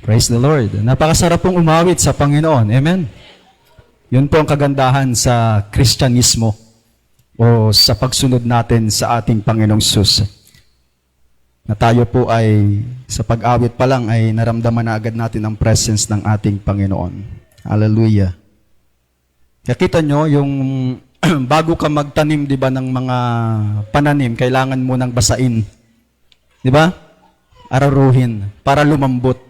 Praise the Lord. Napakasarap pong umawit sa Panginoon. Amen? Yun po ang kagandahan sa Kristyanismo o sa pagsunod natin sa ating Panginoong Sus. Na tayo po ay sa pag-awit pa lang ay naramdaman na agad natin ang presence ng ating Panginoon. Hallelujah. Kaya kita nyo, yung bago ka magtanim, di ba, ng mga pananim, kailangan mo nang basain. Di ba? Araruhin para lumambot.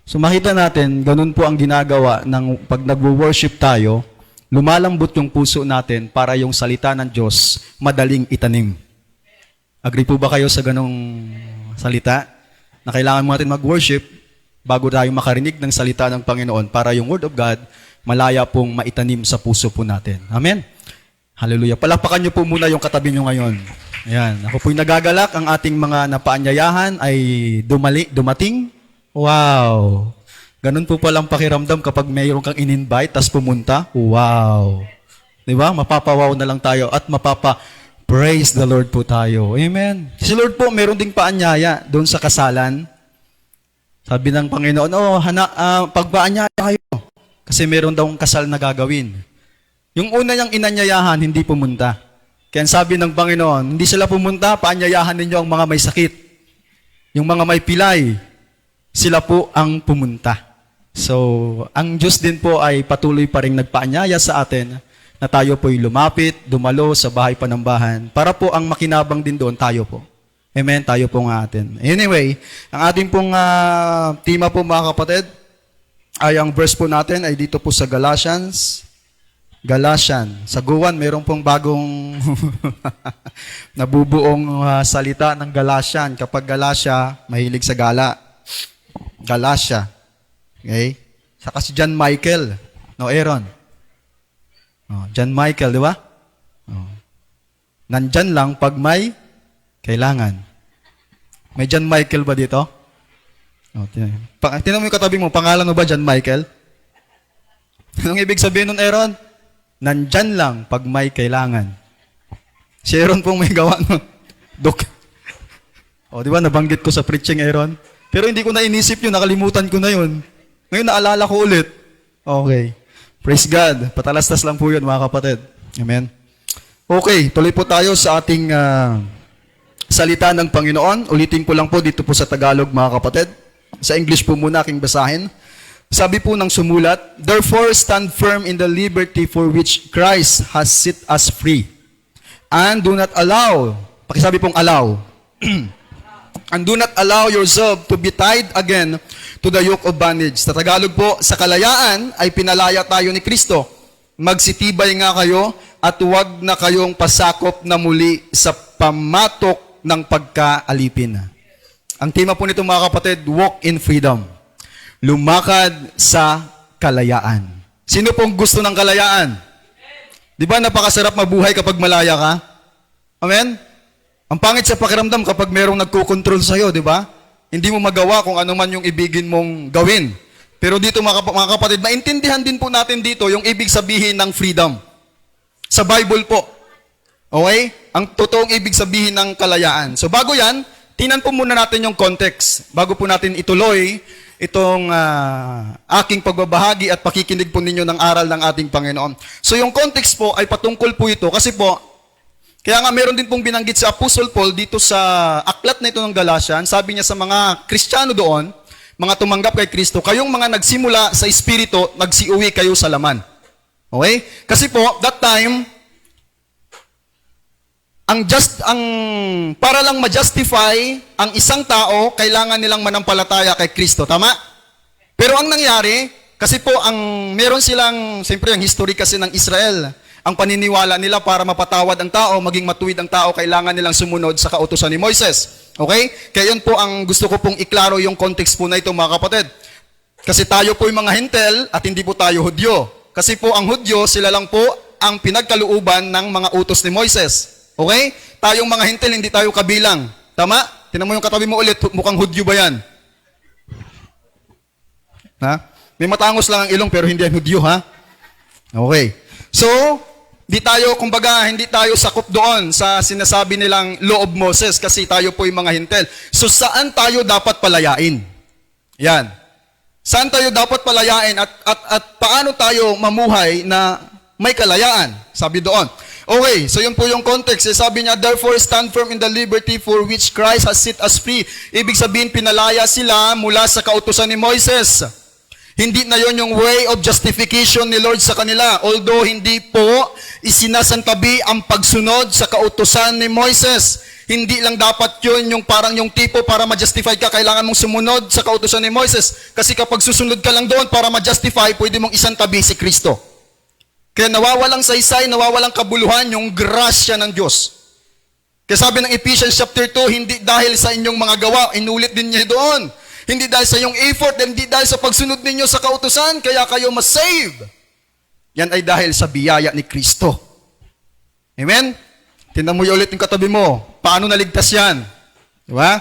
So makita natin, ganun po ang ginagawa ng pag nagwo-worship tayo, lumalambot yung puso natin para yung salita ng Diyos madaling itanim. Agree po ba kayo sa ganong salita? Na kailangan mo natin mag-worship bago tayo makarinig ng salita ng Panginoon para yung Word of God malaya pong maitanim sa puso po natin. Amen? Hallelujah. Palakpakan niyo po muna yung katabi niyo ngayon. Ayan. Ako po'y nagagalak. Ang ating mga napaanyayahan ay dumating. Wow! Ganun po palang pakiramdam kapag mayroon kang in-invite tas pumunta. Wow! Di ba? Mapapawaw na lang tayo at mapapa-praise the Lord po tayo. Amen? Si Lord po, meron ding paanyaya doon sa kasalan. Sabi ng Panginoon, pagpaanyaya kayo. Kasi meron daw kasal na gagawin. Yung una niyang inanyayahan, hindi pumunta. Kaya sabi ng Panginoon, hindi sila pumunta, paanyayahan ninyo ang mga may sakit. Yung mga may pilay, sila po ang pumunta. So, ang Diyos din po ay patuloy pa rin nagpaanyaya sa atin na tayo po'y lumapit, dumalo sa bahay panambahan para po ang makinabang din doon tayo po. Amen? Tayo po nga atin. Anyway, ang ating pong tema po mga kapatid ay ang verse po natin ay dito po sa Galatians. Sa Guwan, meron pong bagong nabubuong salita ng Galatian. Kapag Galatia, mahilig sa gala. Galatia. Okay? Saka si John Michael. No, Aaron. John Michael, di ba? Nandyan lang pag may kailangan. May John Michael ba dito? Tinan mo yung katabi mo, pangalan mo ba John Michael? Anong ibig sabihin nun, Aaron? Nandyan lang pag may kailangan. Si Aaron pong may gawa nun. Di ba, nabanggit ko sa preaching, Aaron? Pero hindi ko na inisip yun, nakalimutan ko na yun. Ngayon, naalala ko ulit. Okay. Praise God. Patalastas lang po yun, mga kapatid. Amen. Okay, tuloy po tayo sa ating salita ng Panginoon. Ulitin ko lang po dito po sa Tagalog, mga kapatid. Sa English po muna aking basahin. Sabi po ng sumulat, "Therefore stand firm in the liberty for which Christ has set us free. And do not allow," pakisabi pong allow, "and do not allow yourself to be tied again to the yoke of bondage." Sa Tagalog po, sa kalayaan ay pinalaya tayo ni Kristo. Magsitibay nga kayo at huwag na kayong pasakop na muli sa pamatok ng pagkaalipin. Ang tema po nito mga kapatid, walk in freedom. Lumakad sa kalayaan. Sino pong gusto ng kalayaan? Di ba napakasarap mabuhay kapag malaya ka? Amen? Ang pangit sa pakiramdam kapag merong nagkukontrol sa'yo, di ba? Hindi mo magawa kung ano man yung ibigin mong gawin. Pero dito mga kapatid, maintindihan din po natin dito yung ibig sabihin ng freedom. Sa Bible po. Okay? Ang totoong ibig sabihin ng kalayaan. So bago yan, tingnan po muna natin yung context. Bago po natin ituloy itong aking pagbabahagi at pakikinig po ninyo ng aral ng ating Panginoon. So yung context po ay patungkol po ito kasi po, kaya nga meron din pong binanggit sa Apostle Paul dito sa aklat na ito ng Galatian, sabi niya sa mga Kristiyano doon, mga tumanggap kay Kristo, kayong mga nagsimula sa Espiritu, magsiuwi kayo sa laman. Okay? Kasi po, that time, para lang ma-justify ang isang tao, kailangan nilang manampalataya kay Kristo. Tama? Pero ang nangyari, kasi po, meron silang, siyempre ang history kasi ng Israel, ang paniniwala nila para mapatawad ang tao, maging matuwid ang tao, kailangan nilang sumunod sa kautusan ni Moises. Okay? Kaya yun po ang gusto ko pong iklaro yung context po na ito, mga kapatid. Kasi tayo po yung mga Hintel at hindi po tayo Hudyo. Kasi po ang Hudyo, sila lang po ang pinagkalooban ng mga utos ni Moises. Okay? Tayong mga Hintil, hindi tayo kabilang. Tama? Tingnan mo yung katabi mo ulit, mukhang Hudyo ba yan? Ha? May matangos lang ang ilong pero hindi yan Hudyo, ha? Okay. So, kumbaga, hindi tayo sakop doon sa sinasabi nilang law of Moses kasi tayo po yung mga Hintil. So, saan tayo dapat palayain? Yan. Saan tayo dapat palayain at paano tayo mamuhay na may kalayaan? Sabi doon. Okay, so yun po yung context. Sabi niya, therefore stand firm in the liberty for which Christ has set us free. Ibig sabihin, pinalaya sila mula sa kautusan ni Moises. Hindi na yon yung way of justification ni Lord sa kanila. Although hindi po isinasantabi ang pagsunod sa kautusan ni Moises. Hindi lang dapat yun yung parang yung tipo para ma-justify ka, kailangan mong sumunod sa kautusan ni Moises. Kasi kapag susunod ka lang doon para ma-justify, pwede mong isantabi si Kristo. Kaya nawawalang saysay, nawawalang kabuluhan yung grasya ng Diyos. Kaya sabi ng Ephesians chapter 2, hindi dahil sa inyong mga gawa, inulit din niya doon. Hindi dahil sa iyong effort, hindi dahil sa pagsunod ninyo sa kautusan, kaya kayo masave. Yan ay dahil sa biyaya ni Kristo. Amen? Tingnan mo ulit yung katabi mo. Paano naligtas yan? Diba?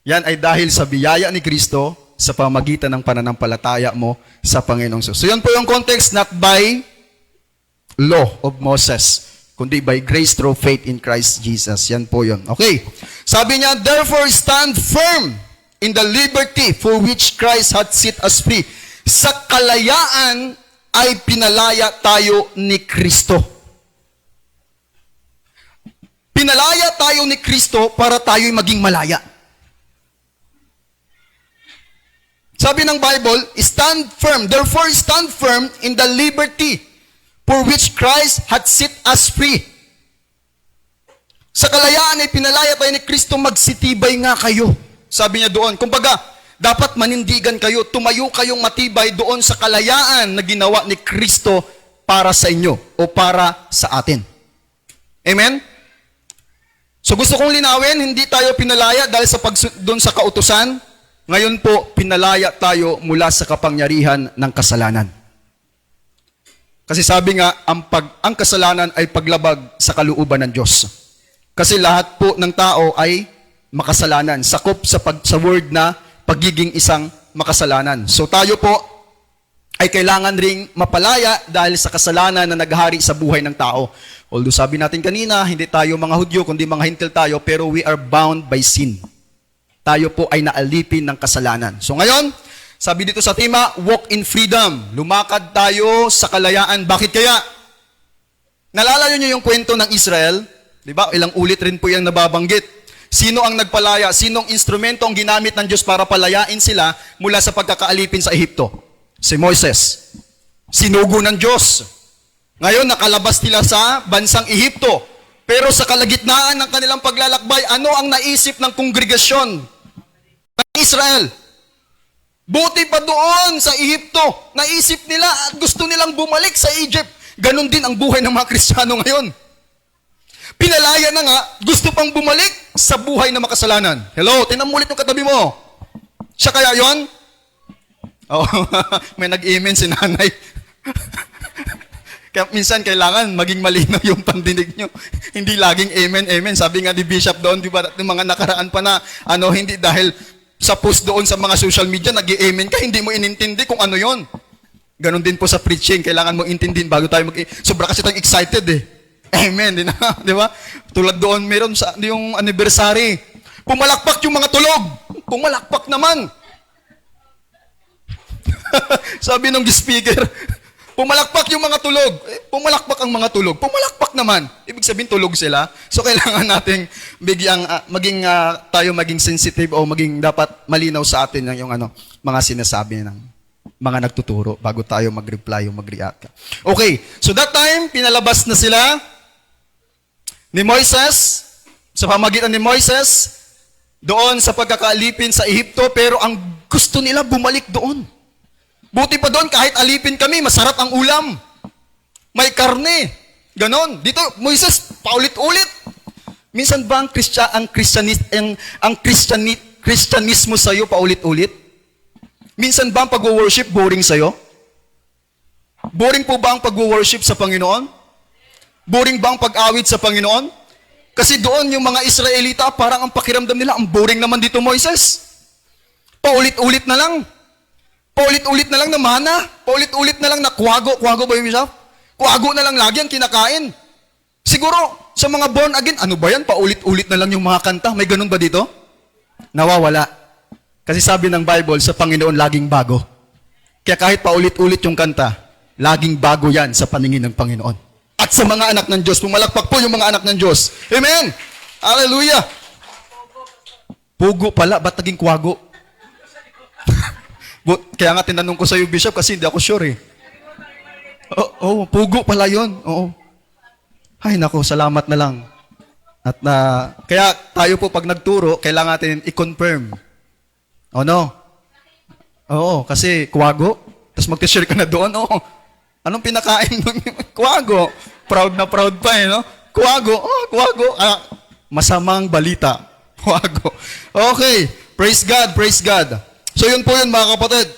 Yan ay dahil sa biyaya ni Kristo sa pamagitan ng pananampalataya mo sa Panginoong Hesus. So yan po yung context, not by law of Moses, kundi by grace through faith in Christ Jesus. Yan po yun. Okay. Sabi niya, therefore stand firm in the liberty for which Christ had set us free. Sa kalayaan ay pinalaya tayo ni Kristo. Pinalaya tayo ni Kristo para tayo'y maging malaya. Sabi ng Bible, stand firm. Therefore, stand firm in the liberty for which Christ had set us free. Sa kalayaan ay pinalaya tayo ni Kristo, magsitibay nga kayo. Sabi niya doon, kumbaga, dapat manindigan kayo, tumayo kayong matibay doon sa kalayaan na ginawa ni Kristo para sa inyo o para sa atin. Amen? So gusto kong linawin, hindi tayo pinalaya dahil sa doon sa kautusan. Ngayon po, pinalaya tayo mula sa kapangyarihan ng kasalanan. Kasi sabi nga, ang kasalanan ay paglabag sa kalooban ng Diyos. Kasi lahat po ng tao ay makasalanan. Sakop sa word na pagiging isang makasalanan. So tayo po ay kailangan ring mapalaya dahil sa kasalanan na naghari sa buhay ng tao. Although sabi natin kanina, hindi tayo mga Hudyo, kundi mga Hintil tayo, pero we are bound by sin. Tayo po ay naalipin ng kasalanan. So ngayon, sabi dito sa tema, walk in freedom. Lumakad tayo sa kalayaan. Bakit kaya? Nalalayo niyo yung kwento ng Israel? Di ba? Ilang ulit rin po yung nababanggit. Sino ang nagpalaya? Sinong instrumento ang ginamit ng Diyos para palayain sila mula sa pagkakaalipin sa Ehipto? Si Moises. Sinugo ng Diyos. Ngayon, nakalabas nila sa bansang Ehipto. Pero sa kalagitnaan ng kanilang paglalakbay, ano ang naisip ng kongregasyon ng Israel? Buti pa doon sa Ehipto, naisip nila at gusto nilang bumalik sa Egypt. Ganon din ang buhay ng mga Kristiyano ngayon. Pinalaya na nga, gusto pang bumalik sa buhay na makasalanan. Hello, tinan mo ulit yung katabi mo. Siya kaya yon? Oh, may nag-amen si nanay. Kaya minsan kailangan maging malinaw yung pandinig nyo. Hindi laging amen, amen. Sabi nga ni Bishop doon, di ba, yung mga nakaraan pa na, hindi dahil sa post doon sa mga social media, nag-amen ka, hindi mo inintindi kung ano yon. Ganon din po sa preaching, kailangan mo intindihin bago tayo sobra kasi tayong excited eh. Amen, di ba? Tulad doon, meron sa yung anniversary. Pumalakpak yung mga tulog. Pumalakpak naman. Sabi ng speaker, pumalakpak yung mga tulog. Pumalakpak ang mga tulog. Pumalakpak naman. Ibig sabihin tulog sila. So kailangan nating tayo maging sensitive o maging dapat malinaw sa atin yung mga sinasabi ng mga nagtuturo bago tayo mag-reply o mag-react. Okay, so that time, pinalabas na sila ni Moises, sa pamagitan ni Moises, doon sa pagkakaalipin sa Ehipto, pero ang gusto nila bumalik doon. Buti pa doon, kahit alipin kami, masarap ang ulam. May karne. Ganon. Dito, Moises, paulit-ulit. Minsan ba ang Kristyanismo sa'yo paulit-ulit? Minsan ba ang pag-worship boring sa'yo? Boring po ba ang pag-worship sa Panginoon? Boring ba ang pag-awit sa Panginoon? Kasi doon yung mga Israelita, parang ang pakiramdam nila, ang boring naman dito, Moises. Paulit-ulit na lang. Paulit-ulit na lang na mana. Paulit-ulit na lang na kuwago. Kuwago ba yung isa? Kuwago na lang lagi ang kinakain. Siguro, sa mga born again, ano ba yan? Paulit-ulit na lang yung mga kanta. May ganun ba dito? Nawawala. Kasi sabi ng Bible, sa Panginoon laging bago. Kaya kahit paulit-ulit yung kanta, laging bago yan sa paningin ng Panginoon. At sa mga anak ng Diyos, pumalakpak po yung mga anak ng Diyos. Amen! Hallelujah! Pugo pala, ba't naging kwago? Kaya nga tinanong ko sa iyo, Bishop, kasi hindi ako sure eh. Pugo pala yun. Oo. Ay, nako, salamat na lang. At kaya tayo po pag nagturo, kailangan natin i-confirm. O no? Oo, kasi kwago. Tapos mag-share ka na doon. Oo. Anong pinakain doon? Kwago. Proud na proud pa eh, no? Kwago. Oh, kwago. Masamang balita. Kwago. Okay. Praise God, praise God. So yun po yun mga kapatid.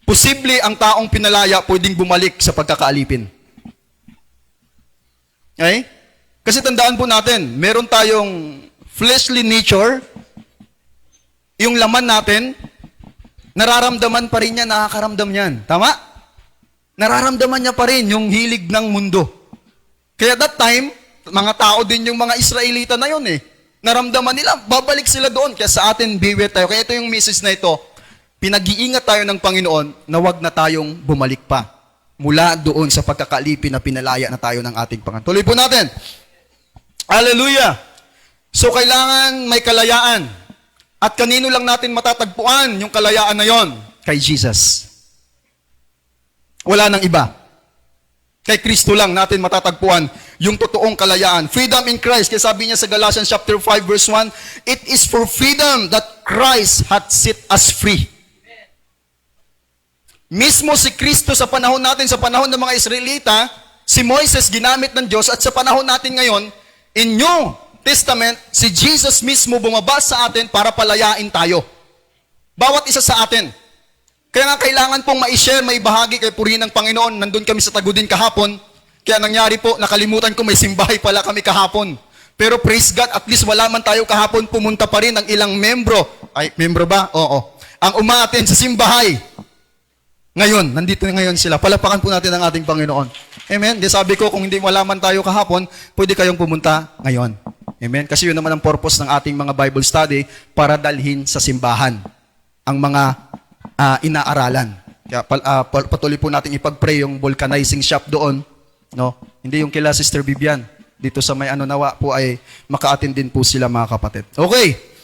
Posible ang taong pinalaya pwedeng bumalik sa pagkakaalipin. Okay? Kasi tandaan po natin, meron tayong fleshly nature, yung laman natin, nararamdaman pa rin niya, nakakaramdam niyan. Tama? Nararamdaman niya pa rin yung hilig ng mundo. Kaya that time, mga tao din yung mga Israelita na yun eh. Naramdaman nila, babalik sila doon. Kaya sa atin, beware tayo. Kaya ito yung message na ito, pinag-iingat tayo ng Panginoon na wag na tayong bumalik pa mula doon sa pagkakalipin na pinalaya na tayo ng ating Panginoon. Tuloy po natin. Hallelujah! So kailangan may kalayaan. At kanino lang natin matatagpuan yung kalayaan na yon? Kay Jesus. Wala nang iba. Kay Kristo lang natin matatagpuan yung totoong kalayaan. Freedom in Christ. Kaya sabi niya sa Galatians chapter 5 verse 1, it is for freedom that Christ hath set us free. Mismo si Kristo sa panahon natin, sa panahon ng mga Israelita, si Moises ginamit ng Diyos, at sa panahon natin ngayon, in New Testament, si Jesus mismo bumaba sa atin para palayain tayo. Bawat isa sa atin. Kaya nga kailangan pong ma-share, maibahagi kay purihin ng Panginoon. Nandun kami sa Tagudin kahapon. Kaya nangyari po, nakalimutan ko may simbahay pala kami kahapon. Pero praise God, at least wala man tayo kahapon, pumunta pa rin ang ilang membro. Ay, membro ba? Oo. Ang umaattend sa simbahay. Ngayon, nandito ngayon sila. Palapakan po natin ang ating Panginoon. Amen? Di sabi ko, kung hindi wala man tayo kahapon, pwede kayong pumunta ngayon. Amen? Kasi yun naman ang purpose ng ating mga Bible study para dalhin sa simbahan ang mga inaaralan. Kaya patuloy po natin ipag-pray yung vulcanizing shop doon. No? Hindi yung kila Sister Bibian. Dito sa may nawa po ay maka-attend din po sila mga kapatid. Okay.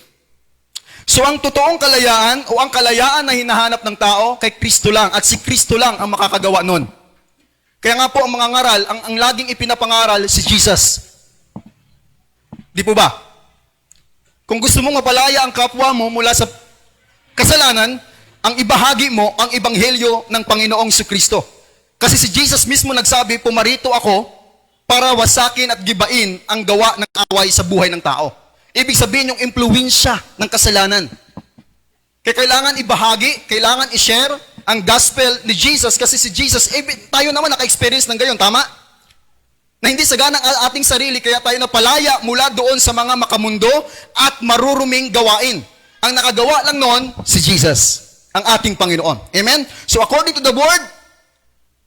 So ang totoong kalayaan o ang kalayaan na hinahanap ng tao kay Kristo lang, at si Kristo lang ang makakagawa nun. Kaya nga po ang mga ngaral, ang laging ipinapangaral si Jesus. Di po ba? Kung gusto mong mapalaya ang kapwa mo mula sa kasalanan, ang ibahagi mo ang ebanghelyo ng Panginoong Kristo. Kasi si Jesus mismo nagsabi, pumarito ako para wasakin at gibain ang gawa ng away sa buhay ng tao. Ibig sabihin yung impluwensya ng kasalanan. Kaya kailangan ibahagi, kailangan i-share ang gospel ni Jesus, kasi si Jesus, tayo naman naka-experience ng gayon, tama? Na hindi sagana ang ating sarili, kaya tayo napalaya mula doon sa mga makamundo at maruruming gawain. Ang nakagawa lang noon, si Jesus, ang ating Panginoon. Amen? So according to the Word,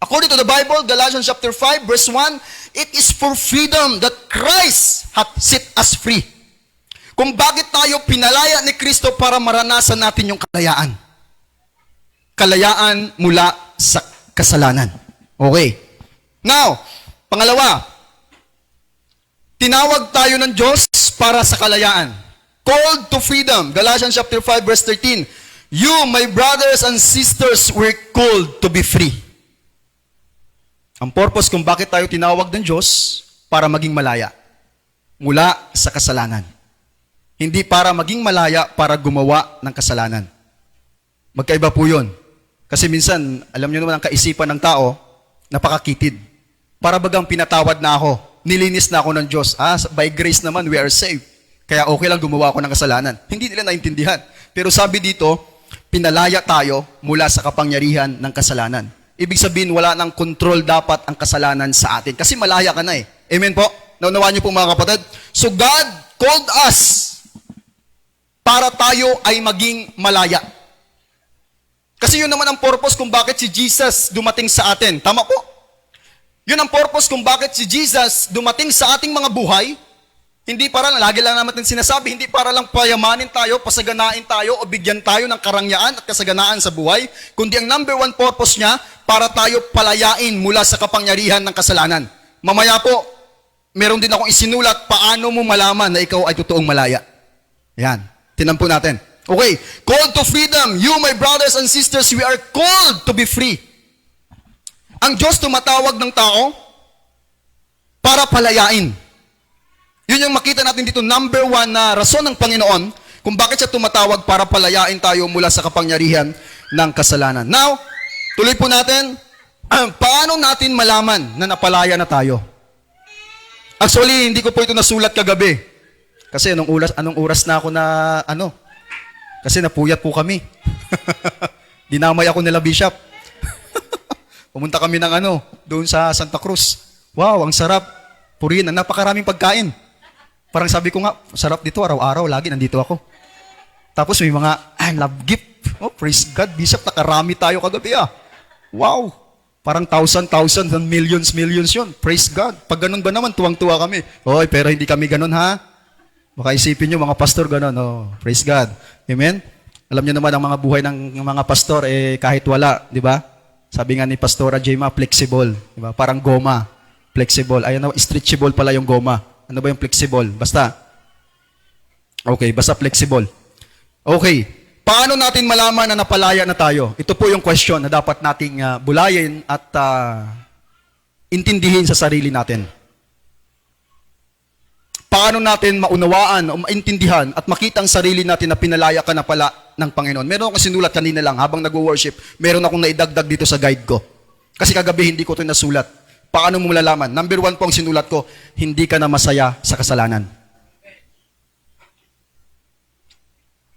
according to the Bible, Galatians chapter 5, verse 1, it is for freedom that Christ hath set us free. Kung bakit tayo pinalaya ni Kristo para maranasan natin yung kalayaan. Kalayaan mula sa kasalanan. Okay. Now, pangalawa, tinawag tayo ng Diyos para sa kalayaan. Called to freedom. Galatians chapter 5 verse 13. You, my brothers and sisters, were called to be free. Ang purpose kung bakit tayo tinawag ng Diyos, para maging malaya mula sa kasalanan. Hindi para maging malaya para gumawa ng kasalanan. Magkaiba po yun. Kasi minsan, alam niyo naman ang kaisipan ng tao, napakakitid. Para bagang pinatawad na ako, nilinis na ako ng Diyos. By grace naman, we are saved. Kaya okay lang gumawa ako ng kasalanan. Hindi nila naintindihan. Pero sabi dito, pinalaya tayo mula sa kapangyarihan ng kasalanan. Ibig sabihin, wala nang control dapat ang kasalanan sa atin. Kasi malaya ka na eh. Amen po? Naunawaan niyo po mga kapatid? So God called us para tayo ay maging malaya. Kasi yun naman ang purpose kung bakit si Jesus dumating sa atin. Tama po? Yun ang purpose kung bakit si Jesus dumating sa ating mga buhay Hindi para lang, lagi lang naman sinasabi, hindi para lang payamanin tayo, pasaganain tayo, o bigyan tayo ng karangyaan at kasaganaan sa buhay, kundi ang number one purpose niya, para tayo palayain mula sa kapangyarihan ng kasalanan. Mamaya po, meron din akong isinulat, paano mo malaman na ikaw ay totoong malaya. Yan, tinan po natin. Okay, called to freedom. You, my brothers and sisters, we are called to be free. Ang Diyos tumatawag ng tao para palayain. Yun yung makita natin dito, number one na rason ng Panginoon kung bakit siya tumatawag para palayain tayo mula sa kapangyarihan ng kasalanan. Now, tuloy po natin, paano natin malaman na napalaya na tayo? Actually, hindi ko po ito nasulat kagabi. Kasi anong oras na ako na, kasi napuyat po kami. Dinamay ako nila Bishop. Pumunta kami ng doon sa Santa Cruz. Wow, ang sarap. Purin, ang napakaraming pagkain. Parang sabi ko nga, sarap dito, araw-araw, lagi nandito ako. Tapos may mga, love gift. Oh, praise God, Bishop, nakarami tayo kagabi Wow, parang thousand, and millions yun. Praise God. Pag ganun ba naman, tuwang-tuwa kami. Oy, pero hindi kami ganun ha. Baka isipin nyo, mga pastor ganun. Oh, praise God. Amen? Alam nyo naman, ang mga buhay ng mga pastor, kahit wala, di ba? Sabi nga ni Pastora Jema, flexible. Di ba? Parang goma. Flexible. Ayun, stretchable pala yung goma. Ano ba yung flexible? Basta. Okay, basta flexible. Okay. Paano natin malaman na napalaya na tayo? Ito po yung question na dapat nating bulayin at intindihin sa sarili natin. Paano natin maunawaan o maintindihan at makita ang sarili natin na pinalaya ka na pala ng Panginoon? Meron akong sinulat kanina lang habang nag-worship. Meron akong naidagdag dito sa guide ko. Kasi kagabi hindi ko ito nasulat. Paano mo malalaman? Number one po ang sinulat ko, hindi ka na masaya sa kasalanan.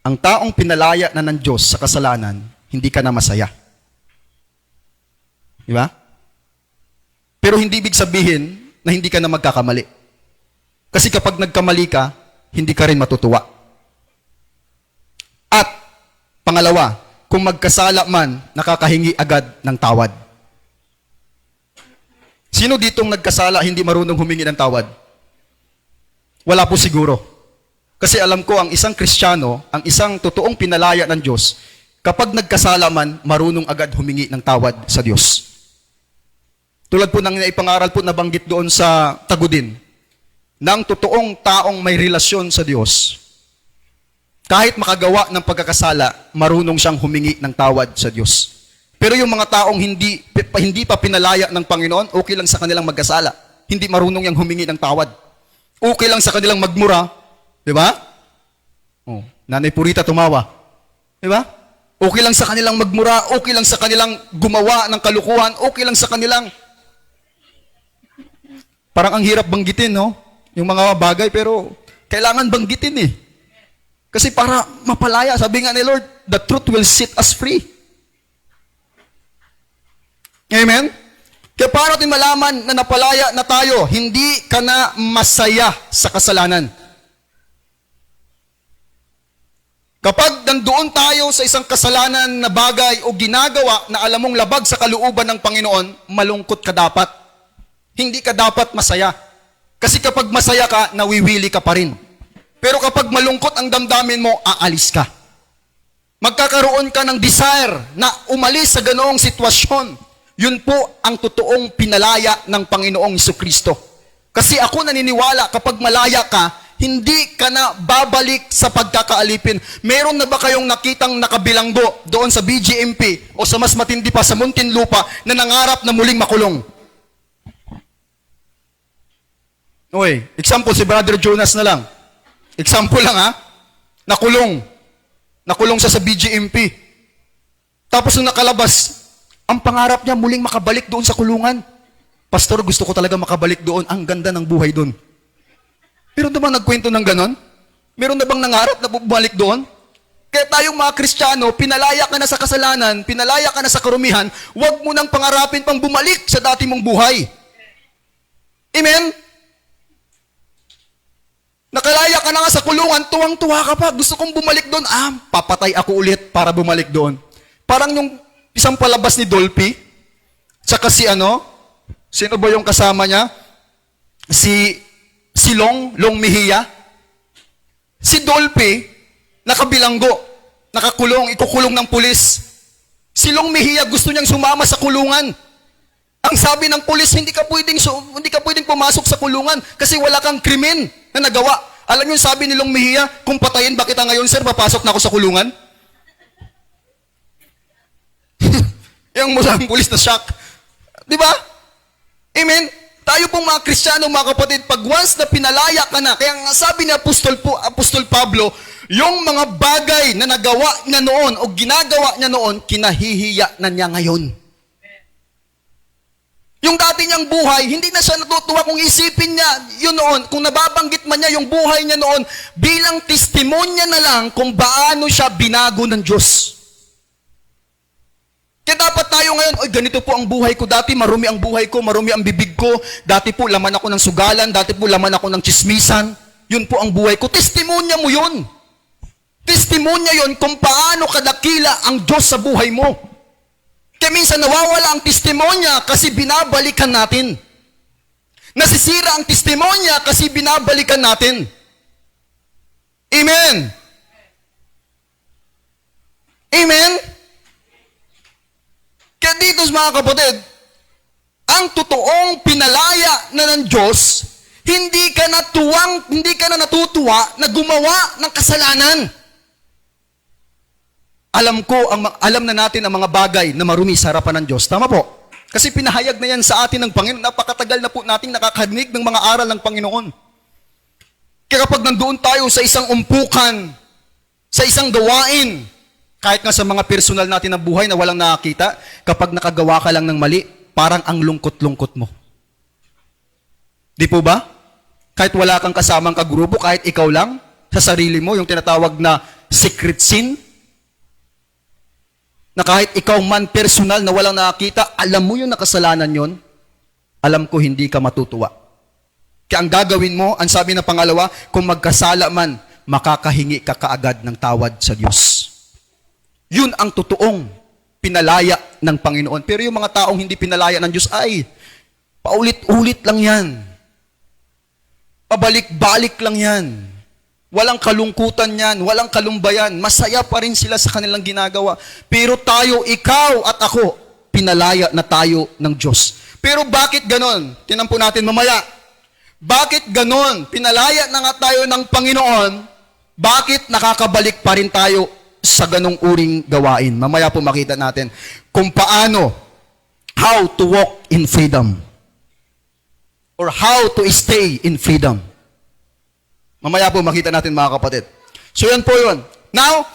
Ang taong pinalaya na ng Diyos sa kasalanan, hindi ka na masaya. Di ba? Pero hindi ibig sabihin na hindi ka na magkakamali. Kasi kapag nagkamali ka, hindi ka rin matutuwa. At, pangalawa, kung magkasala man, nakakahingi agad ng tawad. Sino ditong nagkasala hindi marunong humingi ng tawad? Wala po siguro. Kasi alam ko ang isang Kristiyano, ang isang totoong pinalaya ng Diyos, kapag nagkasala man, marunong agad humingi ng tawad sa Diyos. Tulad po ng ipangaral po nabanggit doon sa Tagudin, ng totoong taong may relasyon sa Diyos, kahit makagawa ng pagkakasala, marunong siyang humingi ng tawad sa Diyos. Pero yung mga taong hindi pa pinalaya ng Panginoon, okay lang sa kanilang magkasala. Hindi marunong yang humingi ng tawad. Okay lang sa kanilang magmura. Di ba? Oh, Nanay Purita tumawa. Di ba? Okay lang sa kanilang magmura, okay lang sa kanilang gumawa ng kalukuhan, okay lang sa kanilang... Parang ang hirap banggitin, no? Yung mga bagay, pero kailangan banggitin Kasi para mapalaya, sabi nga ni Lord, the truth will set us free. Amen? Kaya paano natin malaman na napalaya na tayo? Hindi ka na masaya sa kasalanan. Kapag nandoon tayo sa isang kasalanan na bagay o ginagawa na alam mong labag sa kalooban ng Panginoon, malungkot ka dapat. Hindi ka dapat masaya. Kasi kapag masaya ka, nawiwili ka pa rin. Pero kapag malungkot ang damdamin mo, aalis ka. Magkakaroon ka ng desire na umalis sa ganoong sitwasyon. Yun po ang totoong pinalaya ng Panginoong Jesucristo. Kasi ako naniniwala, kapag malaya ka, hindi ka na babalik sa pagkakaalipin. Meron na ba kayong nakitang nakabilanggo doon sa BGMP o sa mas matindi pa sa Muntinlupa na nangarap na muling makulong? Okay, example si Brother Jonas na lang. Example lang nakulong. Nakulong siya sa BGMP. Tapos nung nakalabas, ang pangarap niya muling makabalik doon sa kulungan. Pastor, gusto ko talaga makabalik doon. Ang ganda ng buhay doon. Meron na bang nagkwento ng ganon? Meron na bang nangarap na bumalik doon? Kaya tayong mga Kristiyano, pinalaya ka na sa kasalanan, pinalaya ka na sa karumihan, huwag mo nang pangarapin pang bumalik sa dati mong buhay. Amen? Nakalaya ka na nga sa kulungan, tuwang-tuwa ka pa. Gusto kong bumalik doon. Papatay ako ulit para bumalik doon. Parang nung isang palabas ni Dolphy, tsaka sino ba yung kasama niya? Si Si Long Mejia. Si Dolphy, nakabilanggo, nakakulong, ikukulong ng pulis. Si Long Mejia gusto niyang sumama sa kulungan. Ang sabi ng pulis, hindi ka pwedeng pumasok sa kulungan kasi wala kang krimen na nagawa. Alam niyo sabi ni Long Mejia, kung patayin ba kita ngayon, sir, papasok na ako sa kulungan? Yung musang pulis na shock. Di ba? Amen? Tayo pong mga Kristiyano, mga kapatid, pag once na pinalaya ka na, kaya nga sabi ni Apostol Pablo, yung mga bagay na nagawa niya noon o ginagawa niya noon, kinahihiya na niya ngayon. Yung dati niyang buhay, hindi na siya natutuwa kung isipin niya yun noon, kung nababanggit man niya yung buhay niya noon, bilang testimonya na lang kung paano siya binago ng Diyos. Kaya dapat tayo ngayon, oy, ganito po ang buhay ko. Dati marumi ang buhay ko, marumi ang bibig ko. Dati po laman ako ng sugalan, dati po laman ako ng tsismisan. Yun po ang buhay ko. Testimonya mo yun. Testimonya yun kung paano kadakila ang Diyos sa buhay mo. Kaya minsan nawawala ang testimonya kasi binabalikan natin. Nasisira ang testimonya kasi binabalikan natin. Amen. Amen. Kaya dito mga kapatid, ang totoong pinalaya na ng Diyos, hindi ka na natutuwa na gumawa ng kasalanan. Alam na natin ang mga bagay na marumi sa harapan ng Diyos. Tama po? Kasi pinahayag na yan sa atin ng Panginoon. Napakatagal na po nating nakakarinig ng mga aral ng Panginoon. Kaya kapag nandoon tayo sa isang umpukan, sa isang gawain, kahit nga sa mga personal natin na buhay na walang nakakita, kapag nakagawa ka lang ng mali, parang ang lungkot-lungkot mo. Di po ba? Kahit wala kang kasamang kagrupo, kahit ikaw lang, sa sarili mo, yung tinatawag na secret sin, na kahit ikaw man personal na walang nakakita, alam mo yung nakasalanan yon, alam ko hindi ka matutuwa. Kaya ang gagawin mo, ang sabi ng pangalawa, kung magkasala man, makakahingi ka kaagad ng tawad sa Diyos. Yun ang totoong pinalaya ng Panginoon. Pero yung mga taong hindi pinalaya ng Diyos, ay, paulit-ulit lang yan. Pabalik-balik lang yan. Walang kalungkutan yan, walang kalumbayan. Masaya pa rin sila sa kanilang ginagawa. Pero tayo, ikaw at ako, pinalaya na tayo ng Diyos. Pero bakit ganon? Tingnan po natin mamaya. Bakit ganon? Pinalaya na nga tayo ng Panginoon, bakit nakakabalik pa rin tayo sa ganong uring gawain? Mamaya po makita natin kung paano, how to walk in freedom. Or how to stay in freedom. Mamaya po makita natin mga kapatid. So yan po yun. Now,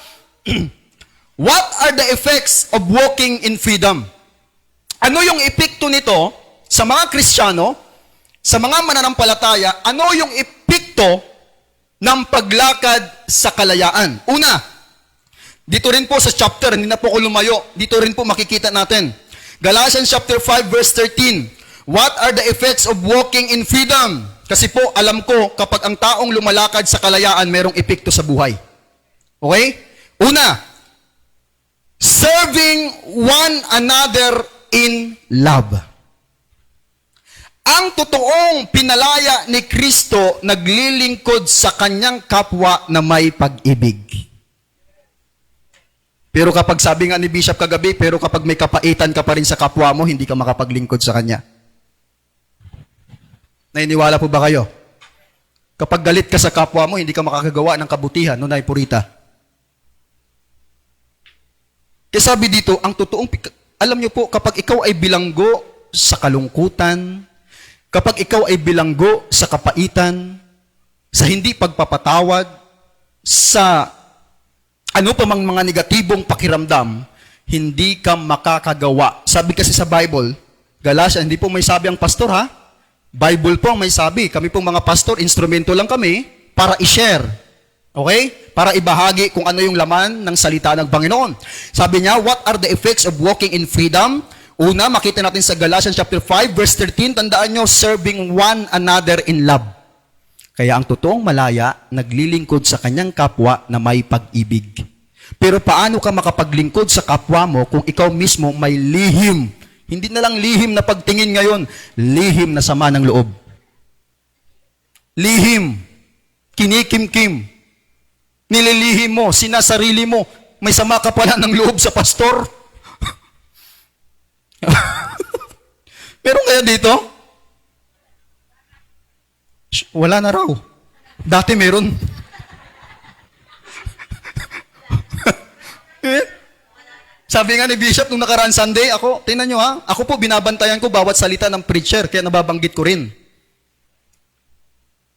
what are the effects of walking in freedom? Ano yung epekto nito sa mga Kristiyano, sa mga mananampalataya, ano yung epekto ng paglakad sa kalayaan? Una, dito rin po sa chapter, hindi na po ako lumayo, dito rin po makikita natin. Galatians chapter 5 verse 13. What are the effects of walking in freedom? Kasi po, alam ko, kapag ang taong lumalakad sa kalayaan, merong epekto sa buhay. Okay? Una, serving one another in love. Ang totoong pinalaya ni Kristo, naglilingkod sa kanyang kapwa na may pag-ibig. Pero kapag sabi nga ni Bishop kagabi, pero kapag may kapaitan ka pa rin sa kapwa mo, hindi ka makapaglingkod sa kanya. Nainiwala po ba kayo? Kapag galit ka sa kapwa mo, hindi ka makakagawa ng kabutihan, no, Nay Purita? Kaya sabi dito, ang totoong, alam niyo po, kapag ikaw ay bilanggo sa kalungkutan, kapag ikaw ay bilanggo sa kapaitan, sa hindi pagpapatawad, sa ano pa mang mga negatibong pakiramdam, hindi ka makakagawa. Sabi kasi sa Bible, Galatians, hindi po may sabi ang pastor ha? Bible po ang may sabi. Kami pong mga pastor, instrumento lang kami para i-share. Okay? Para ibahagi kung ano yung laman ng salita ng Panginoon. Sabi niya, what are the effects of walking in freedom? Una, makita natin sa Galatians chapter 5, verse 13, tandaan nyo, serving one another in love. Kaya ang totoong malaya, naglilingkod sa kanyang kapwa na may pag-ibig. Pero paano ka makapaglingkod sa kapwa mo kung ikaw mismo may lihim? Hindi na lang lihim na pagtingin ngayon, lihim na sama ng loob. lihim, kinikimkim, nililihim mo, sinasarili mo, may sama ka pala ng loob sa pastor. Meron kaya dito? Wala na raw. Dati meron. Sabi nga ni Bishop nung nakaraan Sunday, tingnan nyo ha, ako po binabantayan ko bawat salita ng preacher, kaya nababanggit ko rin.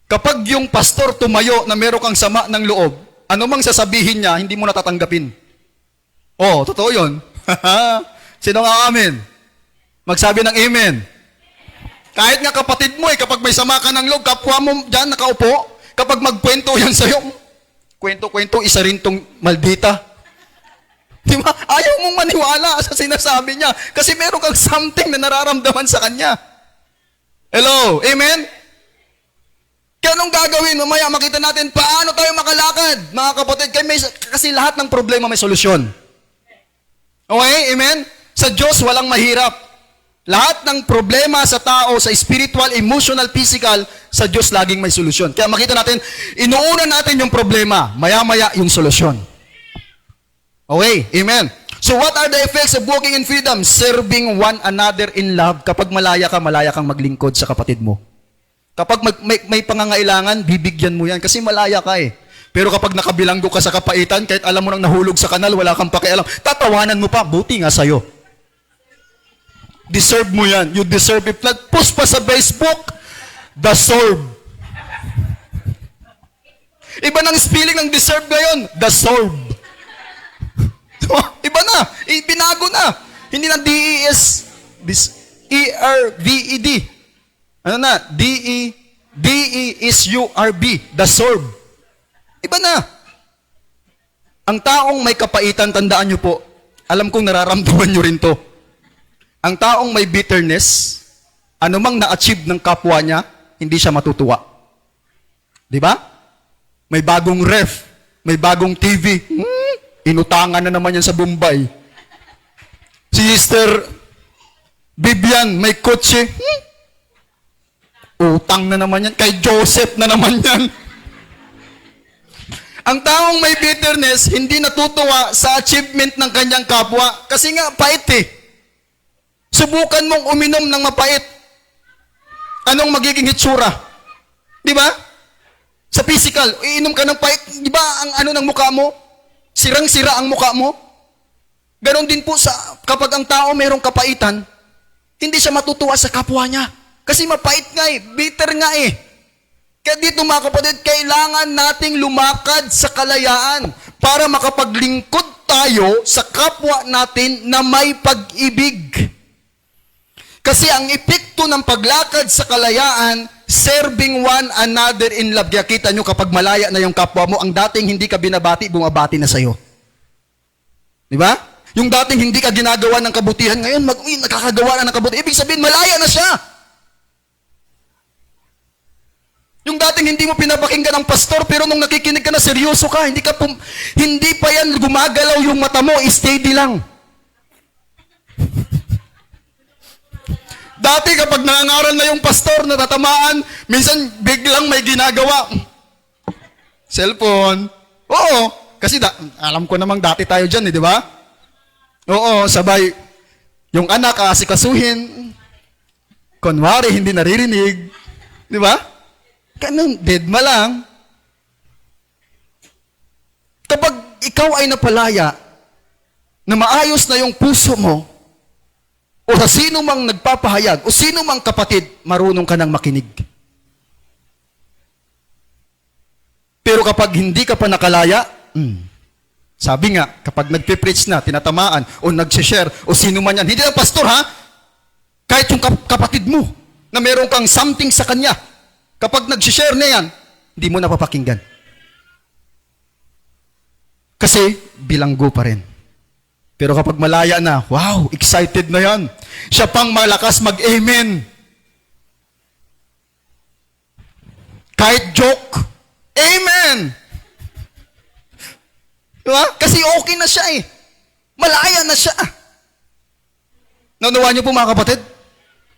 Kapag yung pastor tumayo na meron kang sama ng loob, ano mang sasabihin niya, hindi mo natatanggapin. Oh, totoo yun. Sino nga amen? Magsabi ng amen. Kahit nga kapatid mo kapag may sama ka ng loob, kapwa mo dyan nakaupo, kapag magkwento yan sa'yo, kwento-kwento, isa rin tong maldita. Di ba? Ayaw mong maniwala sa sinasabi niya kasi meron kang something na nararamdaman sa kanya. Hello? Amen? Kaya anong gagawin? Mamaya makita natin paano tayo makalakad, mga kapatid. Kasi lahat ng problema may solusyon. Okay? Amen? Sa Diyos, walang mahirap. Lahat ng problema sa tao, sa spiritual, emotional, physical, sa Diyos laging may solusyon. Kaya makita natin, inuuna natin yung problema, maya-maya yung solusyon. Okay, amen. So what are the effects of walking in freedom? Serving one another in love. Kapag malaya kang maglingkod sa kapatid mo. Kapag may pangangailangan, bibigyan mo yan kasi malaya ka eh. Pero kapag nakabilanggo ka sa kapaitan, kahit alam mo nang nahulog sa kanal, wala kang pakialam, tatawanan mo pa, buti nga sa'yo. Deserve mo yan. You deserve it. Post pa sa Facebook, deserve. Iba ng spelling ng deserve ngayon, deserve. Iba na. Binago na. Hindi na D-E-S. E-R-V-E-D. Ano na? D-E-S-U-R-B. Deserve. Iba na. Ang taong may kapaitan, tandaan nyo po, alam kong nararamdaman nyo rin to. Ang taong may bitterness, anumang na-achieve ng kapwa niya, hindi siya matutuwa. Di ba? May bagong ref, may bagong TV. Inutangan na naman yan sa Bombay. Si Sister Vivian, may kotse. Utang na naman yan. Kay Joseph na naman yan. Ang taong may bitterness, hindi natutuwa sa achievement ng kanyang kapwa. Kasi nga, pait eh. Subukan mong uminom ng mapait. Anong magiging hitsura? Di ba? Sa physical, iinom ka ng pait. Di ba ang ano ng mukha mo? Sirang-sira ang mukha mo. Ganon din po kapag ang tao mayroong kapaitan, hindi siya matutuwa sa kapwa niya. Kasi mapait nga eh, bitter nga eh. Kaya dito mga kapatid, kailangan nating lumakad sa kalayaan para makapaglingkod tayo sa kapwa natin na may pag-ibig. Kasi ang epekto ng paglakad sa kalayaan, serving one another in love. Kaya kita nyo kapag malaya na yung kapwa mo, ang dating hindi ka binabati, bumabati na sa'yo. Di ba? Yung dating hindi ka ginagawa ng kabutihan, ngayon nakakagawa na ng kabutihan. Ibig sabihin, malaya na siya. Yung dating hindi mo pinapakinggan ng pastor, pero nung nakikinig ka na, seryoso ka, hindi pa yan gumagalaw yung mata mo, steady lang. Dati kapag nangangaral na yung pastor, natatamaan, minsan biglang may ginagawa. Cellphone. Oo, kasi alam ko namang dati tayo dyan, di ba? Oo, sabay, yung anak aasikasuhin, kunwari hindi naririnig, di ba? Ganun, deadma lang. Kapag ikaw ay napalaya, na maayos na yung puso mo, o sa sino mang nagpapahayag, o sino mang kapatid, marunong ka nang makinig. Pero kapag hindi ka pa nakalaya, sabi nga, kapag nagpipreach na, tinatamaan, o nagsishare, o sino man yan, hindi na pastor ha, kahit yung kapatid mo, na meron kang something sa kanya, kapag nagsishare na yan, hindi mo napapakinggan. Kasi, bilanggo pa rin. Pero kapag malaya na, wow, excited na yan. Siya pang malakas mag-amen. Kahit joke, amen. Diba? Kasi okay na siya eh. Malaya na siya. Naunawaan niyo po mga kapatid?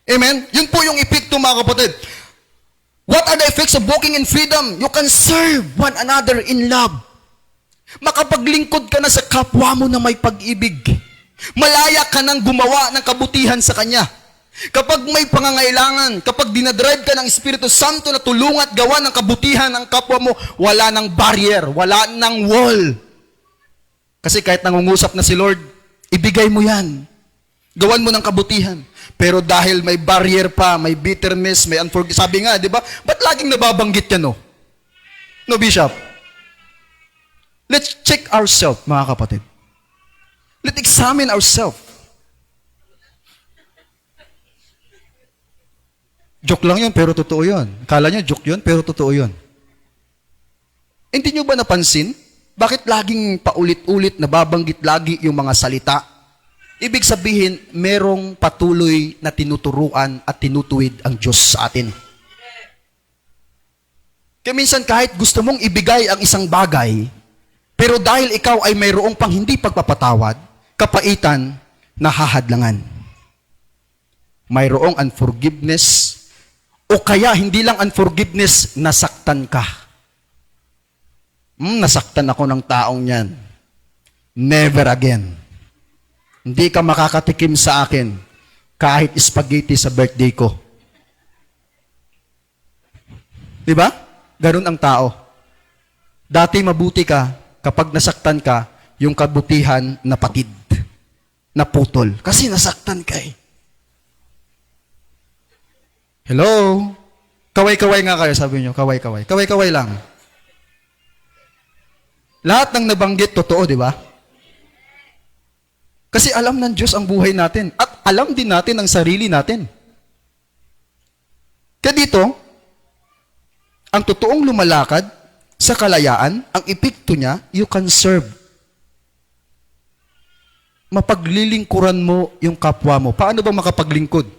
Amen? Yun po yung epekto mga kapatid. What are the effects of walking in freedom? You can serve one another in love. Makapaglingkod ka na sa kapwa mo na may pag-ibig. Malaya ka nang gumawa ng kabutihan sa Kanya. Kapag may pangangailangan, kapag dinadrive ka ng Espiritu Santo na tulungan at gawa ng kabutihan ng kapwa mo, wala ng barrier, wala ng wall. Kasi kahit nangungusap na si Lord, ibigay mo yan. Gawan mo ng kabutihan. Pero dahil may barrier pa, may bitterness, may unforgiveness, sabi nga, di ba? Ba't laging nababanggit yan, no? No, Bishop? Let's check ourselves, mga kapatid. Let's examine ourselves. Joke lang yun, pero totoo yun. Kala nyo, joke yun, pero totoo yun. Hindi nyo ba napansin? Bakit laging paulit-ulit nababanggit lagi yung mga salita? Ibig sabihin, merong patuloy na tinuturuan at tinutuwid ang Diyos sa atin. Kaya minsan kahit gusto mong ibigay ang isang bagay, pero dahil ikaw ay mayroong pang hindi pagpapatawad, kapaitan, nahahadlangan. Mayroong unforgiveness, o kaya hindi lang unforgiveness, nasaktan ka. Nasaktan ako ng taong yan. Never again. Hindi ka makakatikim sa akin kahit spaghetti sa birthday ko. Di ba? Ganun ang tao. Dati mabuti ka, kapag nasaktan ka, yung kabutihan napatid, naputol. Kasi nasaktan ka eh. Hello? Kaway-kaway nga kayo, sabi nyo. Kaway-kaway. Kaway-kaway lang. Lahat ng nabanggit, totoo, di ba? Kasi alam ng Diyos ang buhay natin. At alam din natin ang sarili natin. Kaya dito, ang totoong lumalakad sa kalayaan, ang epekto niya, you can serve. Mapaglilingkuran mo yung kapwa mo. Paano ba makapaglingkod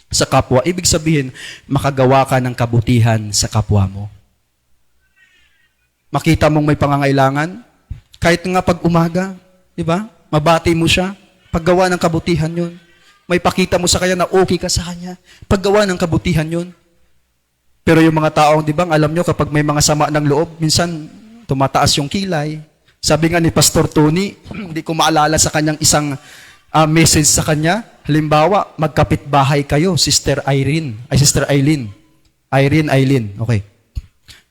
sa kapwa? Ibig sabihin, makagawa ka ng kabutihan sa kapwa mo. Makita mong may pangangailangan, kahit nga pag umaga, di ba? Mabati mo siya, paggawa ng kabutihan yun. May pakita mo sa kanya na okay ka sa kanya, paggawa ng kabutihan yun. Pero yung mga taong, di ba, alam nyo, kapag may mga sama ng loob, minsan tumataas yung kilay. Sabi nga ni Pastor Tony, hindi ko maalala sa kanyang isang message sa kanya. Halimbawa, magkapitbahay kayo, Sister Eileen. Eileen, okay.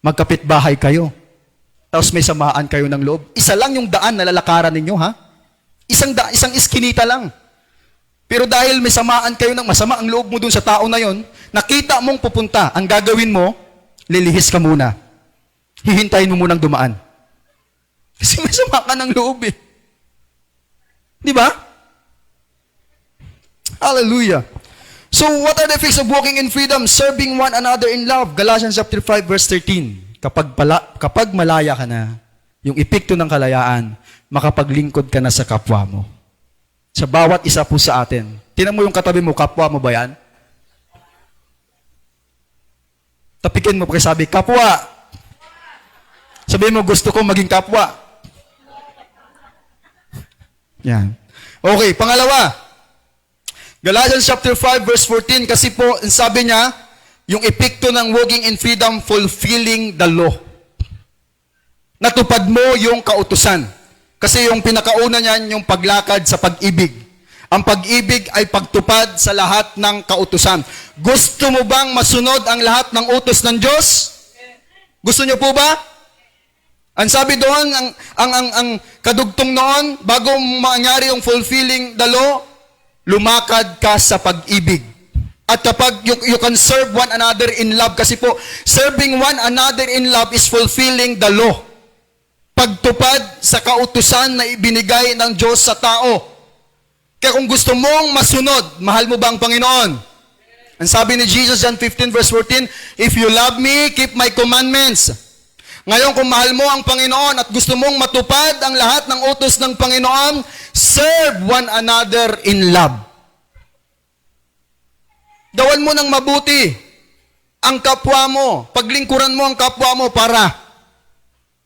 Magkapitbahay kayo. Tapos may samaan kayo ng loob. Isa lang yung daan na lalakaran ninyo, ha? Isang iskinita lang. Pero dahil may samaan kayo ng masama ang loob mo dun sa tao na yon, nakita mong pupunta, ang gagawin mo, lilihis ka muna. Hihintayin mo munang dumaan. Kasi may sama ka ng loob eh. Di ba? Hallelujah. So, what are the effects of walking in freedom? Serving one another in love. Galatians chapter 5, verse 13. Kapag malaya ka na, yung epekto ng kalayaan, makapaglingkod ka na sa kapwa mo. Sa bawat isa po sa atin. Tingnan mo yung katabi mo, kapwa mo ba yan? Tapikin mo, kasi sabi, kapwa. Sabihin mo, gusto ko maging kapwa. Yan. Okay, pangalawa. Galatians chapter 5, verse 14, kasi po, sabi niya, yung epekto ng walking in freedom, fulfilling the law. Natupad mo yung kautusan. Kasi yung pinakauna niyan, yung paglakad sa pag-ibig. Ang pag-ibig ay pagtupad sa lahat ng kautusan. Gusto mo bang masunod ang lahat ng utos ng Diyos? Gusto niyo po ba? Ang sabi doon, ang kadugtong noon, bago mangyari yung fulfilling the law, lumakad ka sa pag-ibig. At kapag you can serve one another in love, kasi po, serving one another in love is fulfilling the law. Pagtupad sa kautusan na ibinigay ng Diyos sa tao. Kaya kung gusto mong masunod, mahal mo ba ang Panginoon? Ang sabi ni Jesus, John 15 verse 14, if you love me, keep my commandments. Ngayon, kung mahal mo ang Panginoon at gusto mong matupad ang lahat ng utos ng Panginoon, serve one another in love. Gawan mo ng mabuti ang kapwa mo. Paglingkuran mo ang kapwa mo para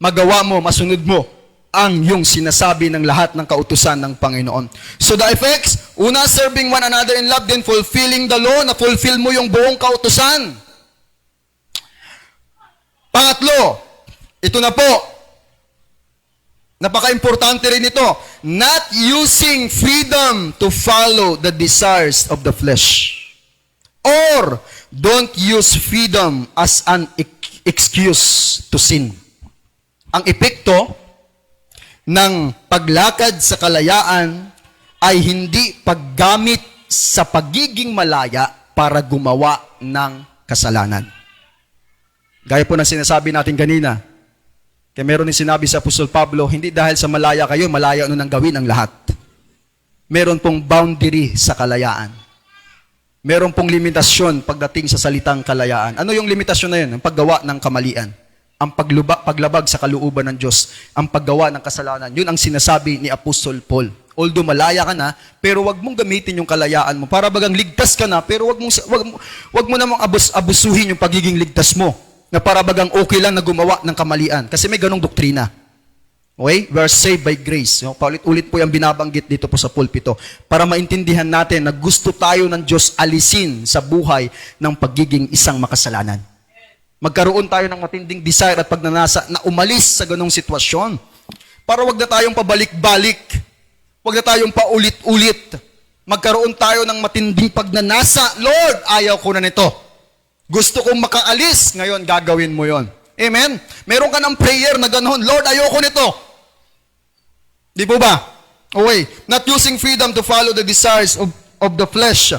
magawa mo, masunod mo ang yung sinasabi ng lahat ng kautusan ng Panginoon. So the effects, una, serving one another in love, then fulfilling the law, na fulfill mo yung buong kautusan. Pangatlo, ito na po, napaka-importante rin ito, not using freedom to follow the desires of the flesh. Or, don't use freedom as an excuse to sin. Ang epekto ng paglakad sa kalayaan ay hindi paggamit sa pagiging malaya para gumawa ng kasalanan. Gaya po ng sinasabi natin kanina, kaya meron din sinabi sa Apostol Pablo, hindi dahil sa malaya kayo, malaya nun ang gawin ang lahat. Meron pong boundary sa kalayaan. Meron pong limitasyon pagdating sa salitang kalayaan. Ano yung limitasyon na yun? Ang paggawa ng kamalian. Ang paglabag sa kalooban ng Diyos. Ang paggawa ng kasalanan. Yun ang sinasabi ni Apostol Paul. Although malaya ka na, pero wag mong gamitin yung kalayaan mo. Para bagang ligtas ka na, pero wag mo namang abusuhin yung pagiging ligtas mo. Na para bagang okay lang na gumawa ng kamalian. Kasi may ganong doktrina. Okay? We are saved by grace. Paulit-ulit po yung binabanggit dito po sa pulpito para maintindihan natin na gusto tayo ng Diyos alisin sa buhay ng pagiging isang makasalanan. Magkaroon tayo ng matinding desire at pagnanasa na umalis sa ganong sitwasyon. Para wag na tayong pabalik-balik. Wag na tayong paulit-ulit. Magkaroon tayo ng matinding pagnanasa. Lord, ayaw ko na nito. Gusto kong makaalis. Ngayon, gagawin mo yon. Amen? Meron ka ng prayer na ganoon, Lord, ayoko nito. Di po ba? Okay. Not using freedom to follow the desires of the flesh.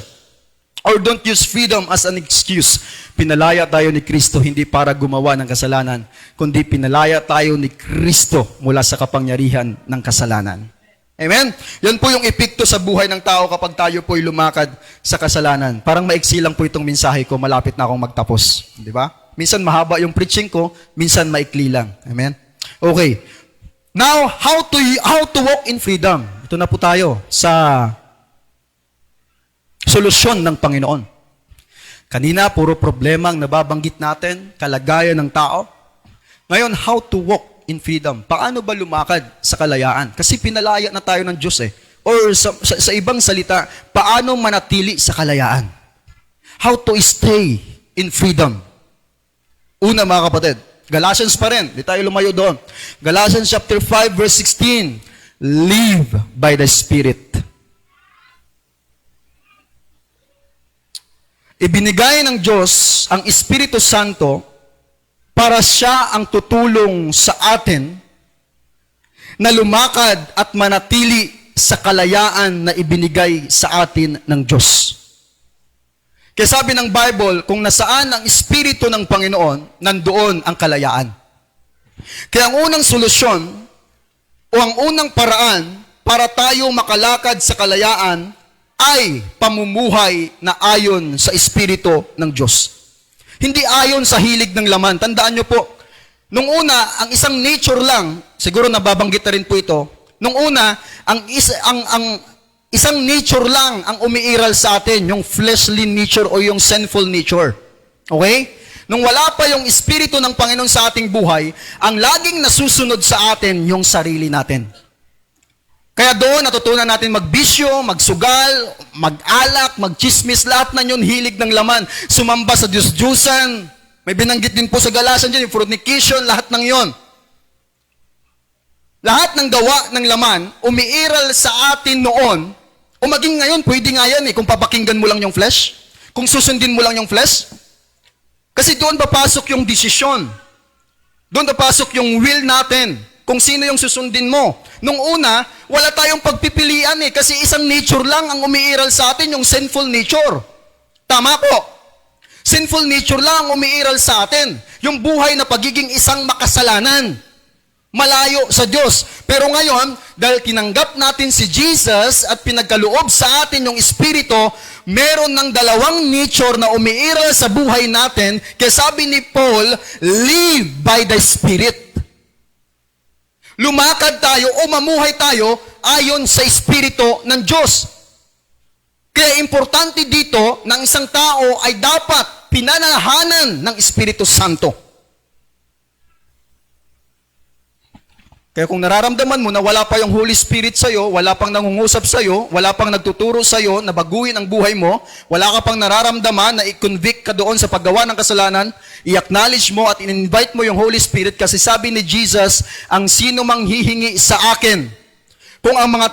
Or don't use freedom as an excuse. Pinalaya tayo ni Kristo hindi para gumawa ng kasalanan, kundi pinalaya tayo ni Kristo mula sa kapangyarihan ng kasalanan. Amen? Yan po yung epekto sa buhay ng tao kapag tayo po'y lumakad sa kasalanan. Parang maiksi lang po itong mensahe ko, malapit na akong magtapos. Di ba? Minsan mahaba yung preaching ko, minsan maikli lang. Amen? Okay. Now, how to walk in freedom? Ito na po tayo sa solusyon ng Panginoon. Kanina, puro problema ang nababanggit natin, kalagayan ng tao. Ngayon, how to walk in freedom? Paano ba lumakad sa kalayaan? Kasi pinalaya na tayo ng Diyos eh. Or sa ibang salita, paano manatili sa kalayaan? How to stay in freedom? Una mga kapatid, Galatians pa rin, di tayo lumayo doon. Galatians chapter 5 verse 16, live by the Spirit. Ibinigay ng Diyos ang Espiritu Santo para siya ang tutulong sa atin na lumakad at manatili sa kalayaan na ibinigay sa atin ng Diyos. Kaya sabi ng Bible, kung nasaan ang Espiritu ng Panginoon, nandoon ang kalayaan. Kaya ang unang solusyon o ang unang paraan para tayo makalakad sa kalayaan ay pamumuhay na ayon sa Espiritu ng Diyos. Hindi ayon sa hilig ng laman. Tandaan nyo po, nung una, ang isang nature lang, siguro nababanggit na rin po ito, nung una, ang isang nature lang ang umiiral sa atin, yung fleshly nature o yung sinful nature. Okay? Nung wala pa yung Espiritu ng Panginoon sa ating buhay, ang laging nasusunod sa atin yung sarili natin. Kaya doon, natutunan natin magbisyo, magsugal, mag-alak, magchismis, lahat na yun, hilig ng laman. Sumamba sa Diyos-Diyusan. May binanggit din po sa Galatians dyan, yung fornication, lahat ng yon. Lahat ng gawa ng laman, umiiral sa atin noon, o maging ngayon, pwede nga yan kung papakinggan mo lang yung flesh, kung susundin mo lang yung flesh. Kasi doon papasok yung desisyon. Doon papasok yung will natin, kung sino yung susundin mo. Nung una, wala tayong pagpipilian kasi isang nature lang ang umiiral sa atin, yung sinful nature. Tama po. Sinful nature lang ang umiiral sa atin. Yung buhay na pagiging isang makasalanan. Malayo sa Diyos. Pero ngayon, dahil tinanggap natin si Jesus at pinagkaloob sa atin yung Espiritu, meron ng dalawang nature na umiiral sa buhay natin. Kaya sabi ni Paul, live by the Spirit. Lumakad tayo o mamuhay tayo ayon sa Espiritu ng Diyos. Kaya importante dito ng isang tao ay dapat pinananahanan ng Espiritu Santo. Kaya kung nararamdaman mo na wala pa yung Holy Spirit sa'yo, wala pang nangungusap sa'yo, wala pang nagtuturo sa'yo na baguhin ang buhay mo, wala ka pang nararamdaman na i-convict ka doon sa paggawa ng kasalanan, i-acknowledge mo at in-invite mo yung Holy Spirit kasi sabi ni Jesus, ang sino mang hihingi sa akin. Kung ang mga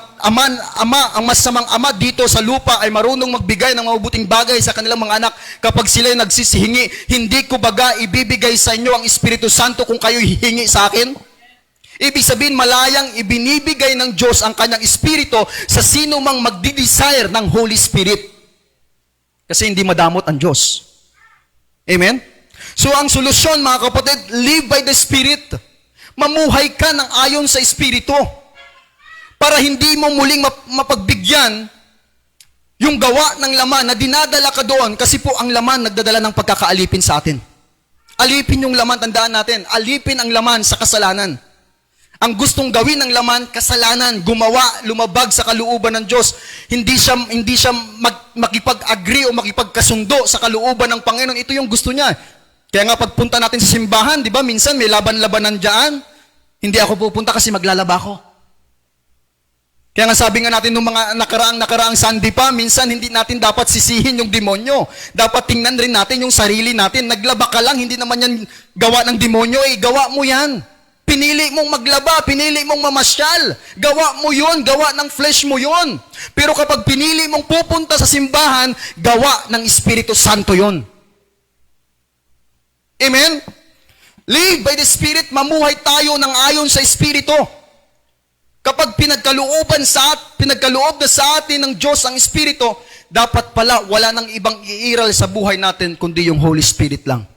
ang masamang ama dito sa lupa ay marunong magbigay ng mabubuting bagay sa kanilang mga anak kapag sila nagsisihingi, hindi ko baga ibibigay sa inyo ang Espiritu Santo kung kayo hihingi sa akin? Ibig sabihin, malayang ibinibigay ng Diyos ang kanyang Espiritu sa sino mang magdi-desire ng Holy Spirit. Kasi hindi madamot ang Diyos. Amen? So ang solusyon, mga kapatid, live by the Spirit. Mamuhay ka ng ayon sa Espiritu. Para hindi mo muling mapagbigyan yung gawa ng laman na dinadala ka doon kasi po ang laman nagdadala ng pagkakaalipin sa atin. Alipin yung laman, tandaan natin, alipin ang laman sa kasalanan. Ang gustong gawin ng laman, kasalanan, gumawa, lumabag sa kalooban ng Diyos. Hindi siya makipag-agree o makipagkasundo sa kalooban ng Panginoon. Ito yung gusto niya. Kaya nga pagpunta natin sa simbahan, di ba, minsan may laban-labanan dyan. Hindi ako pupunta kasi maglalaba ako. Kaya nga sabi nga natin nung mga nakaraang Sunday pa, minsan hindi natin dapat sisihin yung demonyo. Dapat tingnan rin natin yung sarili natin. Naglaba ka lang, hindi naman yan gawa ng demonyo. Gawa mo yan. Pinili mong maglaba, pinili mong mamasyal. Gawa mo yun, gawa ng flesh mo yun. Pero kapag pinili mong pupunta sa simbahan, gawa ng Espiritu Santo yun. Amen? Live by the Spirit, mamuhay tayo ng ayon sa Espiritu. Kapag pinagkaloob na sa atin ng Diyos ang Espiritu, dapat pala wala nang ibang iiral sa buhay natin kundi yung Holy Spirit lang.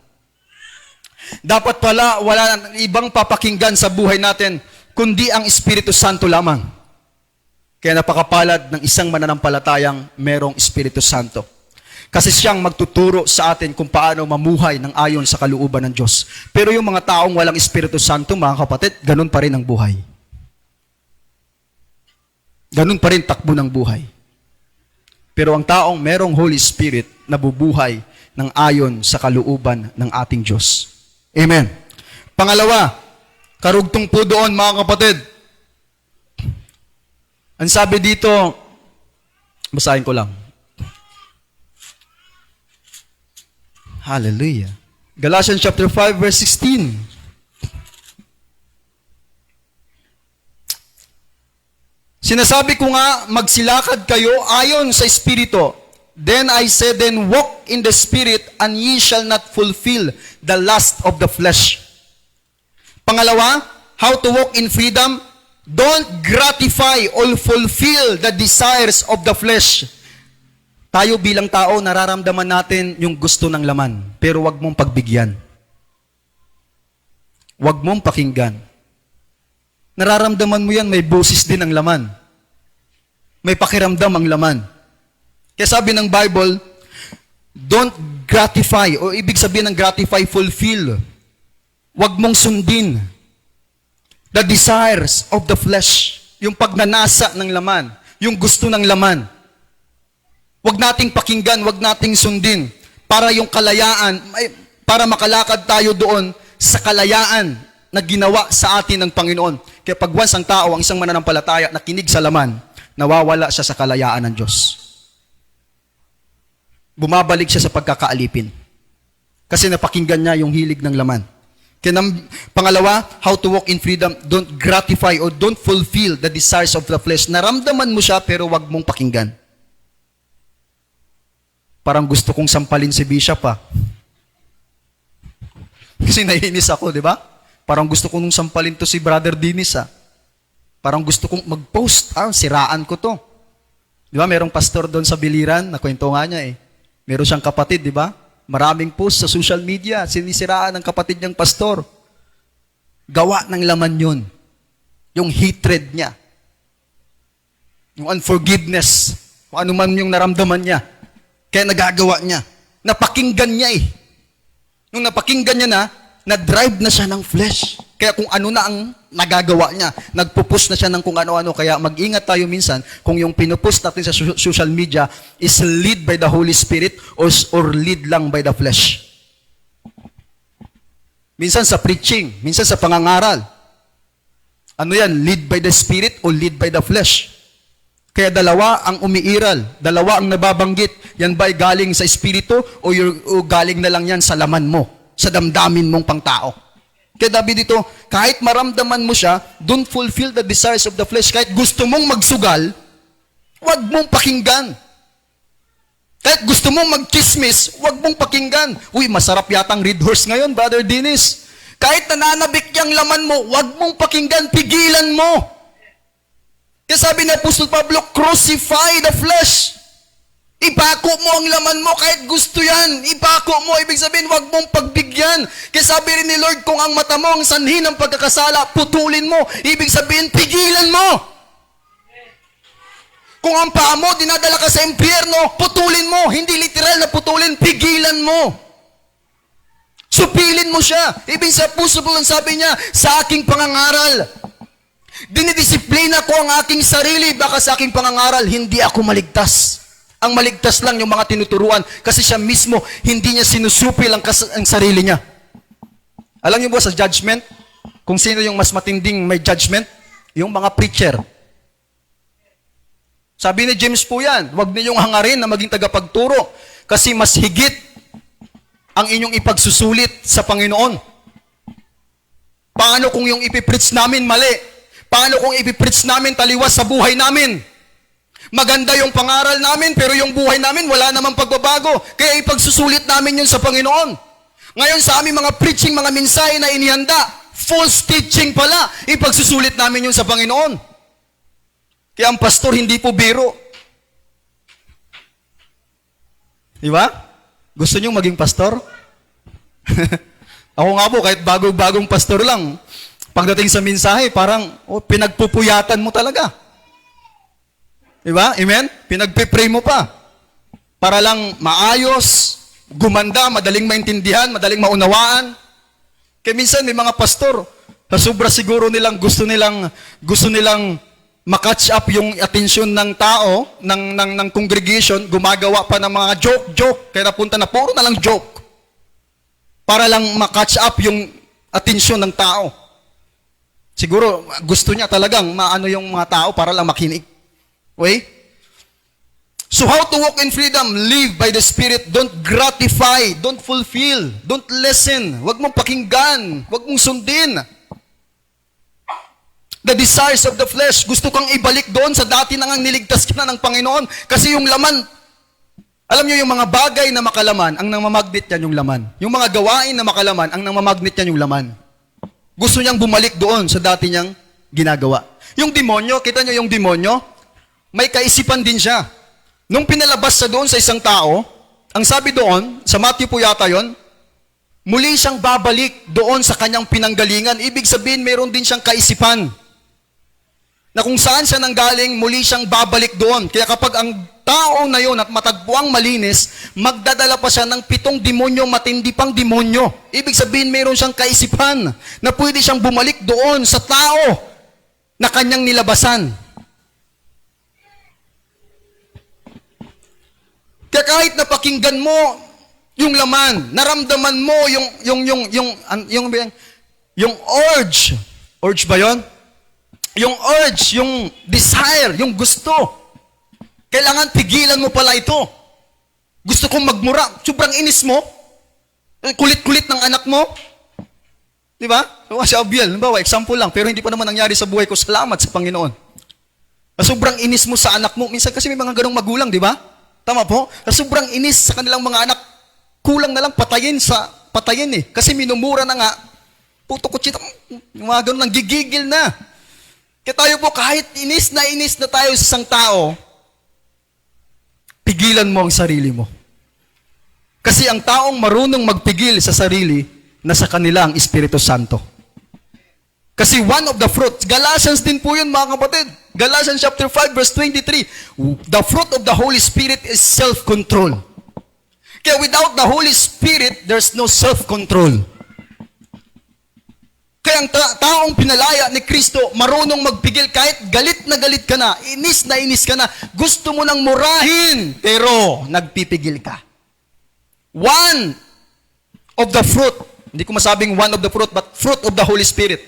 Dapat pala wala nang ibang papakinggan sa buhay natin kundi ang Espiritu Santo lamang. Kaya napakapalad ng isang mananampalatayang merong Espiritu Santo. Kasi siyang magtuturo sa atin kung paano mamuhay ng ayon sa kalooban ng Diyos. Pero yung mga taong walang Espiritu Santo, mga kapatid, ganun pa rin ang buhay. Ganun pa rin takbo ng buhay. Pero ang taong merong Holy Spirit, nabubuhay ng ayon sa kalooban ng ating Diyos. Amen. Pangalawa, karugtong po doon, mga kapatid. Ang sabi dito, basahin ko lang. Hallelujah. Galatians chapter 5 verse 16. Sinasabi ko nga, magsilakad kayo ayon sa Espiritu. Then I said, then walk in the Spirit, and ye shall not fulfill the lust of the flesh. Pangalawa, how to walk in freedom? Don't gratify or fulfill the desires of the flesh. Tayo bilang tao, nararamdaman natin yung gusto ng laman, pero wag mong pagbigyan. Wag mong pakinggan. Nararamdaman mo yan, may boses din ang laman. May pakiramdam ang laman. Kaya sabi ng Bible, don't gratify, o ibig sabihin ng gratify, fulfill. Huwag mong sundin the desires of the flesh, yung pagnanasa ng laman, yung gusto ng laman. Huwag nating pakinggan, huwag nating sundin para yung kalayaan, para makalakad tayo doon sa kalayaan na ginawa sa atin ng Panginoon. Kaya pag once ang tao, ang isang mananampalataya, nakinig sa laman, nawawala siya sa kalayaan ng Diyos. Bumabalik siya sa pagkakaalipin. Kasi napakinggan niya yung hilig ng laman. Kaya pangalawa, how to walk in freedom, don't gratify or don't fulfill the desires of the flesh. Naramdaman mo siya pero wag mong pakinggan. Parang gusto kong sampalin si Bishop Kasi naiinis ako, di ba? Parang gusto kong sampalin to si Brother Dinis Parang gusto kong mag-post, siraan ko to. Di ba, merong pastor doon sa Biliran, nakwento nga niya Meron siyang kapatid, di ba? Maraming post sa social media, sinisiraan ng kapatid niyang pastor. Gawa ng laman yun. Yung hatred niya. Yung unforgiveness. Kung ano man yung naramdaman niya. Kaya nagagawa niya. Napakinggan niya Nung napakinggan niya na-drive na siya ng flesh. Kaya kung ano na ang nagagawa niya, nagpo-post na siya ng kung ano-ano. Kaya mag-ingat tayo minsan kung yung pinupost natin sa social media is lead by the Holy Spirit or lead lang by the flesh. Minsan sa preaching, minsan sa pangangaral. Ano yan? Lead by the Spirit o lead by the flesh? Kaya dalawa ang umiiral, dalawa ang nababanggit. Yan ba'y galing sa Espiritu o galing na lang yan sa laman mo, sa damdamin mong pangtao? Kaya David dito, kahit maramdaman mo siya, don't fulfill the desires of the flesh. Kahit gusto mong magsugal, huwag mong pakinggan. Kahit gusto mong magchismis, huwag mong pakinggan. Uy, masarap yatang red horse ngayon, Brother Dennis. Kahit nananabik yung laman mo, huwag mong pakinggan, pigilan mo. Kaya sabi ni Apostol Pablo, crucify the flesh. Ipako mo ang laman mo kahit gusto yan. Ipako mo, ibig sabihin, huwag mong pagbigyan. Kaya sabi rin ni Lord, kung ang mata mo ang sanhi ng pagkakasala, putulin mo. Ibig sabihin, pigilan mo. Kung ang paa mo, dinadala ka sa impyerno, putulin mo. Hindi literal na putulin, pigilan mo. Supilin mo siya. Ibig sa Apostol Paul, sabi niya, sa aking pangangaral, dinidisiplina ko ang aking sarili, baka sa aking pangangaral, hindi ako maligtas. Ang maligtas lang yung mga tinuturuan kasi siya mismo, hindi niya sinusupil ang sarili niya. Alam niyo ba sa judgment, kung sino yung mas matinding may judgment? Yung mga preacher. Sabi ni James po yan, huwag ninyong hangarin na maging tagapagturo kasi mas higit ang inyong ipagsusulit sa Panginoon. Paano kung yung ipipreach namin mali? Paano kung ipipreach namin taliwas sa buhay namin? Maganda yung pangaral namin, pero yung buhay namin wala namang pagbabago. Kaya ipagsusulit namin yun sa Panginoon. Ngayon sa aming mga preaching, mga mensahe na inihanda, false teaching pala, ipagsusulit namin yun sa Panginoon. Kaya ang pastor hindi po biro. Di ba? Gusto nyo maging pastor? Ako nga po, kahit bagong pastor lang, pagdating sa mensahe, parang pinagpupuyatan mo talaga. Diba? Amen? Pinagpipray mo pa. Para lang maayos, gumanda, madaling maintindihan, madaling maunawaan. Kaya minsan may mga pastor, sa sobra siguro nilang gusto nilang makatch up yung atensyon ng tao, ng congregation, gumagawa pa ng mga joke. Kaya napunta na puro na lang joke. Para lang makatch up yung atensyon ng tao. Siguro, gusto niya talagang maano yung mga tao para lang makinig. Okay? So how to walk in freedom? Live by the Spirit. Don't gratify. Don't fulfill. Don't listen. Huwag mong pakinggan. Huwag mong sundin. The desires of the flesh. Gusto kang ibalik doon sa dati nang niligtas ka na ng Panginoon. Kasi yung laman, alam niyo yung mga bagay na makalaman, ang namamagnet yan yung laman. Yung mga gawain na makalaman, ang namamagnet yan yung laman. Gusto niyang bumalik doon sa dati niyang ginagawa. Yung demonyo, kita niyo yung demonyo, may kaisipan din siya. Nung pinalabas sa doon sa isang tao, ang sabi doon, sa Matthew po yata yun, muli siyang babalik doon sa kanyang pinanggalingan. Ibig sabihin, mayroon din siyang kaisipan. Na kung saan siya nanggaling, muli siyang babalik doon. Kaya kapag ang tao na yun at matagpuang malinis, magdadala pa siya ng 7 demonyo, matindi pang demonyo. Ibig sabihin, mayroon siyang kaisipan na pwede siyang bumalik doon sa tao na kanyang nilabasan. Kaya kahit napakinggan mo yung laman, naramdaman mo yung urge ba yon? Yung urge, yung desire, yung gusto. Kailangan pigilan mo pala ito. Gusto kong magmura. Sobrang inis mo. Kulit-kulit ng anak mo. Di ba? Si Abiel, example lang, pero hindi pa naman nangyari sa buhay ko. Salamat sa Panginoon. Sobrang inis mo sa anak mo. Minsan kasi may mga ganong magulang, di ba? Tama po? Sobrang inis sa kanilang mga anak. Kulang na lang patayin eh. Kasi minumura na nga. Puto kutsita. Mga ganon lang, gigigil na. Kaya tayo po, kahit inis na tayo sa isang tao, pigilan mo ang sarili mo. Kasi ang taong marunong magpigil sa sarili, nasa kanila ang Espiritu Santo. Kasi one of the fruits, Galatians din po yun mga kapatid. Galatians chapter 5 verse 23, the fruit of the Holy Spirit is self-control. Kaya without the Holy Spirit, there's no self-control. Kaya ang taong pinalaya ni Kristo, marunong magpigil kahit galit na galit ka na inis ka na, gusto mo nang murahin, pero nagpipigil ka. One of the fruit, hindi ko masabing one of the fruit, but fruit of the Holy Spirit.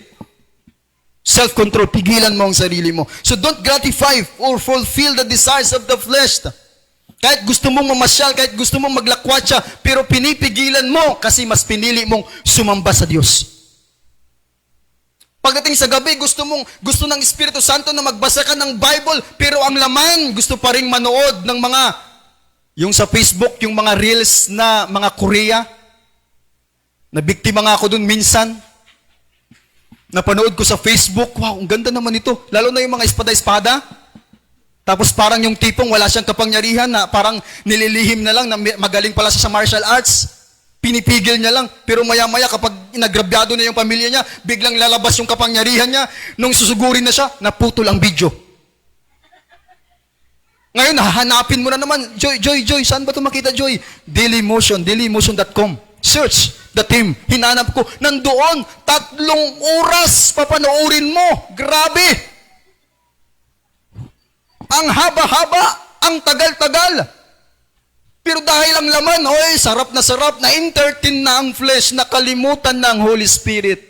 Self-control, pigilan mo ang sarili mo. So don't gratify or fulfill the desires of the flesh. Kahit gusto mong mamasyal, kahit gusto mong maglakwatsa, pero pinipigilan mo kasi mas pinili mong sumamba sa Diyos. Pagdating sa gabi, gusto ng Espiritu Santo na magbasa ka ng Bible, pero ang laman, gusto pa rin manood ng yung sa Facebook, yung mga reels na mga Korea. Nabiktima nga ako dun minsan. Napanood ko sa Facebook, wow, ang ganda naman ito. Lalo na yung mga espada-espada. Tapos parang yung tipong wala siyang kapangyarihan na parang nililihim na lang na magaling pala siya sa martial arts. Pinipigil niya lang. Pero maya-maya kapag inagrabyado na yung pamilya niya, biglang lalabas yung kapangyarihan niya. Nung susugurin na siya, naputol ang video. Ngayon, hahanapin mo na naman, Joy, saan ba ito makita, Joy? dailymotion.com. Search the team. Hinanap ko. Nandoon, 3 oras papanoorin mo. Grabe! Ang haba-haba, ang tagal-tagal. Pero dahil ang laman, sarap, na-entertain na ang flesh, nakalimutan na ang Holy Spirit.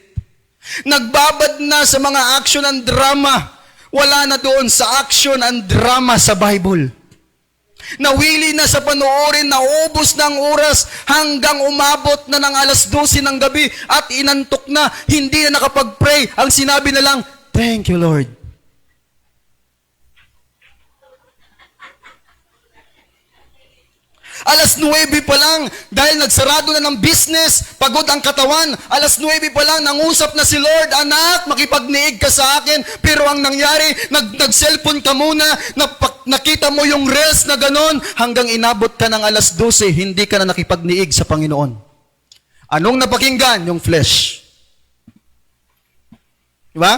Nagbabad na sa mga action and drama. Wala na doon sa action and drama sa Bible. Nawili na sa panoorin, naubos na ang oras hanggang umabot na ng 12:00 ng gabi at inantok na, hindi na nakapag-pray. Ang sinabi na lang, thank you Lord. 9:00 pa lang, dahil nagsarado na ng business, pagod ang katawan, 9:00 pa lang, nangusap na si Lord, anak, makipagniig ka sa akin, pero ang nangyari, nag-cellphone ka muna, nakita mo yung reels na ganon, hanggang inabot ka ng 12:00, hindi ka na nakipagniig sa Panginoon. Anong napakinggan? Yung flesh. Diba?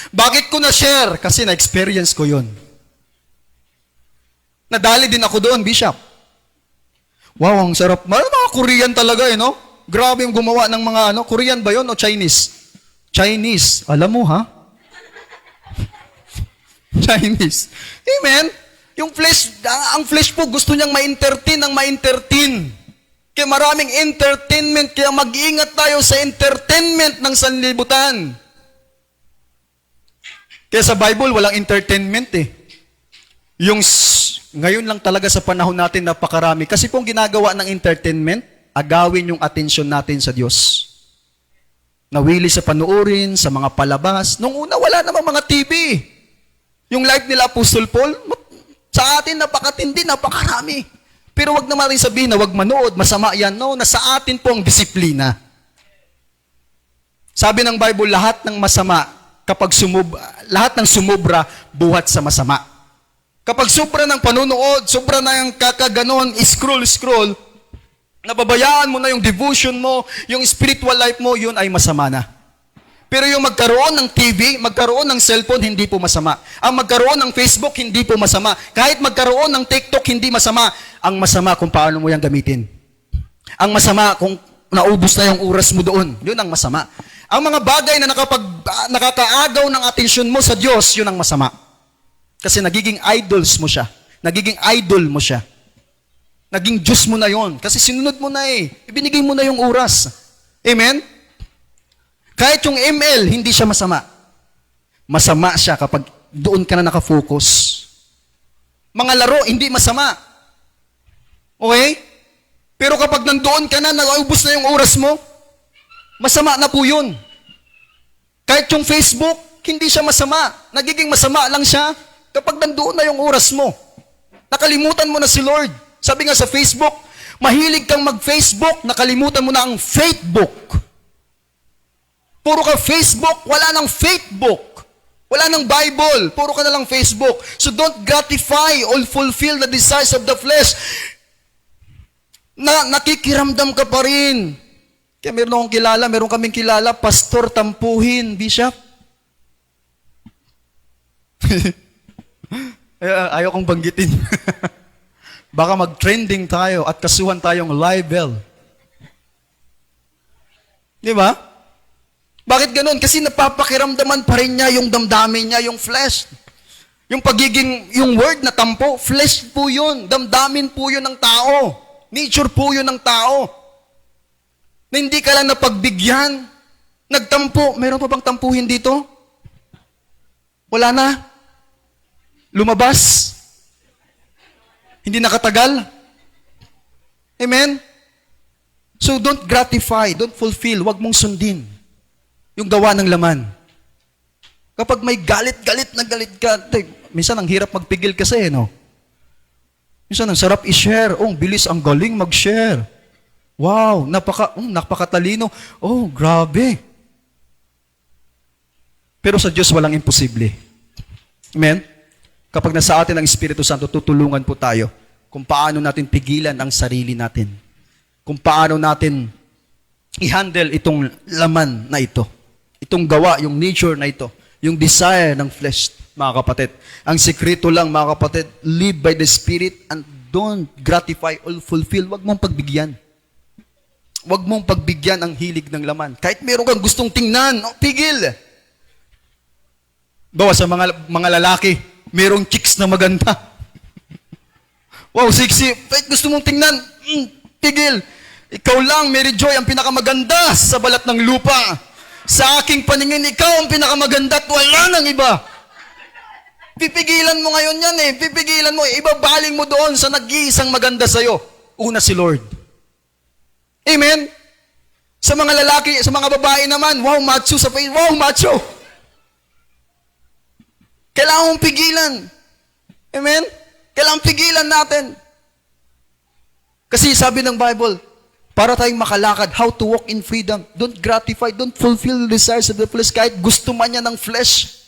Bakit ko na-share? Kasi na-experience ko yun. Nadali din ako doon, Bishop. Wow, ang sarap. Mga Korean talaga no? Grabe yung gumawa ng mga Korean ba yun o Chinese? Chinese. Alam mo ha? Chinese. Amen? Yung flesh, ang flesh po gusto niyang ma-entertain ang ma-entertain. Kaya maraming entertainment, kaya mag-iingat tayo sa entertainment ng sanlibutan. Kaya sa Bible, walang entertainment Ngayon lang talaga sa panahon natin napakarami. Kasi pong ginagawa ng entertainment, agawin yung atensyon natin sa Diyos. Nawili sa panuorin, sa mga palabas. Nung una, wala namang mga TV. Yung life nila Apostle Paul, sa atin napakatindi, napakarami. Pero wag naman rin sabihin na wag manood, masama yan. No, nasa atin po ang disiplina. Sabi ng Bible, lahat ng masama, lahat ng sumubra, buhat sa masama. Kapag sobra ng panunood, sobra na yung kakaganon, scroll, nababayaan mo na yung devotion mo, yung spiritual life mo, yun ay masama na. Pero yung magkaroon ng TV, magkaroon ng cellphone, hindi po masama. Ang magkaroon ng Facebook, hindi po masama. Kahit magkaroon ng TikTok, hindi masama. Ang masama kung paano mo yan gamitin. Ang masama kung naubos na yung oras mo doon, yun ang masama. Ang mga bagay na nakakaagaw ng atensyon mo sa Diyos, yun ang masama. Kasi nagiging idols mo siya. Nagiging idol mo siya. Naging Diyos mo na yon. Kasi sinunod mo na Ibinigay mo na yung oras. Amen? Kahit yung ML, hindi siya masama. Masama siya kapag doon ka na nakafocus. Mga laro, hindi masama. Okay? Pero kapag nandoon ka na, naubos na yung oras mo, masama na po yun. Kahit yung Facebook, hindi siya masama. Nagiging masama lang siya kapag nandoon na yung oras mo. Nakalimutan mo na si Lord. Sabi nga sa Facebook, mahilig kang mag-Facebook, nakalimutan mo na ang faithbook. Puro ka Facebook, wala nang faithbook. Wala nang Bible, puro ka na lang Facebook. So don't gratify or fulfill the desires of the flesh. Nakikiramdam ka pa rin. Kaya meron kaming kilala, Pastor Tampuhin, Bishop. Ayaw kong banggitin. Baka mag-trending tayo at kasuhan tayong libel. Di ba? Bakit ganun? Kasi napapakiramdaman pa rin niya yung damdamin niya, yung flesh. Yung word na tampo, flesh po yun. Damdamin po yun ng tao. Nature po yun ng tao. Na hindi ka lang napagbigyan. Nagtampo. Meron pa bang tampuhin dito? Wala na. Lumabas. Hindi nakatagal. Amen? So don't gratify, don't fulfill, wag mong sundin yung gawa ng laman. Kapag may galit ka, minsan ang hirap magpigil kasi, no? Minsan ang sarap i-share. Oh, bilis, ang galing mag-share. Wow, napakatalino. Oh, grabe. Pero sa Diyos walang imposible. Amen? Kapag nasa atin ang Espiritu Santo, tutulungan po tayo kung paano natin pigilan ang sarili natin. Kung paano natin i-handle itong laman na ito. Itong gawa, yung nature na ito. Yung desire ng flesh, mga kapatid. Ang sekreto lang, mga kapatid, live by the Spirit and don't gratify or fulfill. Huwag mong pagbigyan. Huwag mong pagbigyan ang hilig ng laman. Kahit meron kang gustong tingnan, pigil. Bawa sa mga lalaki, merong chicks na maganda. Wow, sexy. Kahit gusto mong tingnan, tigil. Ikaw lang, Mary Joy, ang pinakamaganda sa balat ng lupa. Sa aking paningin, ikaw ang pinakamaganda at wala nang iba. Pipigilan mo ngayon yan eh. Pipigilan mo. Ibabaling mo doon sa nag-iisang maganda sa'yo. Una si Lord. Amen? Sa mga lalaki, sa mga babae naman, wow, macho sa face. Wow, macho. Kailangan mong pigilan. Amen? Kailangan pigilan natin. Kasi sabi ng Bible, para tayong makalakad, how to walk in freedom. Don't gratify, don't fulfill the desires of the flesh. Kahit gusto man niya ng flesh,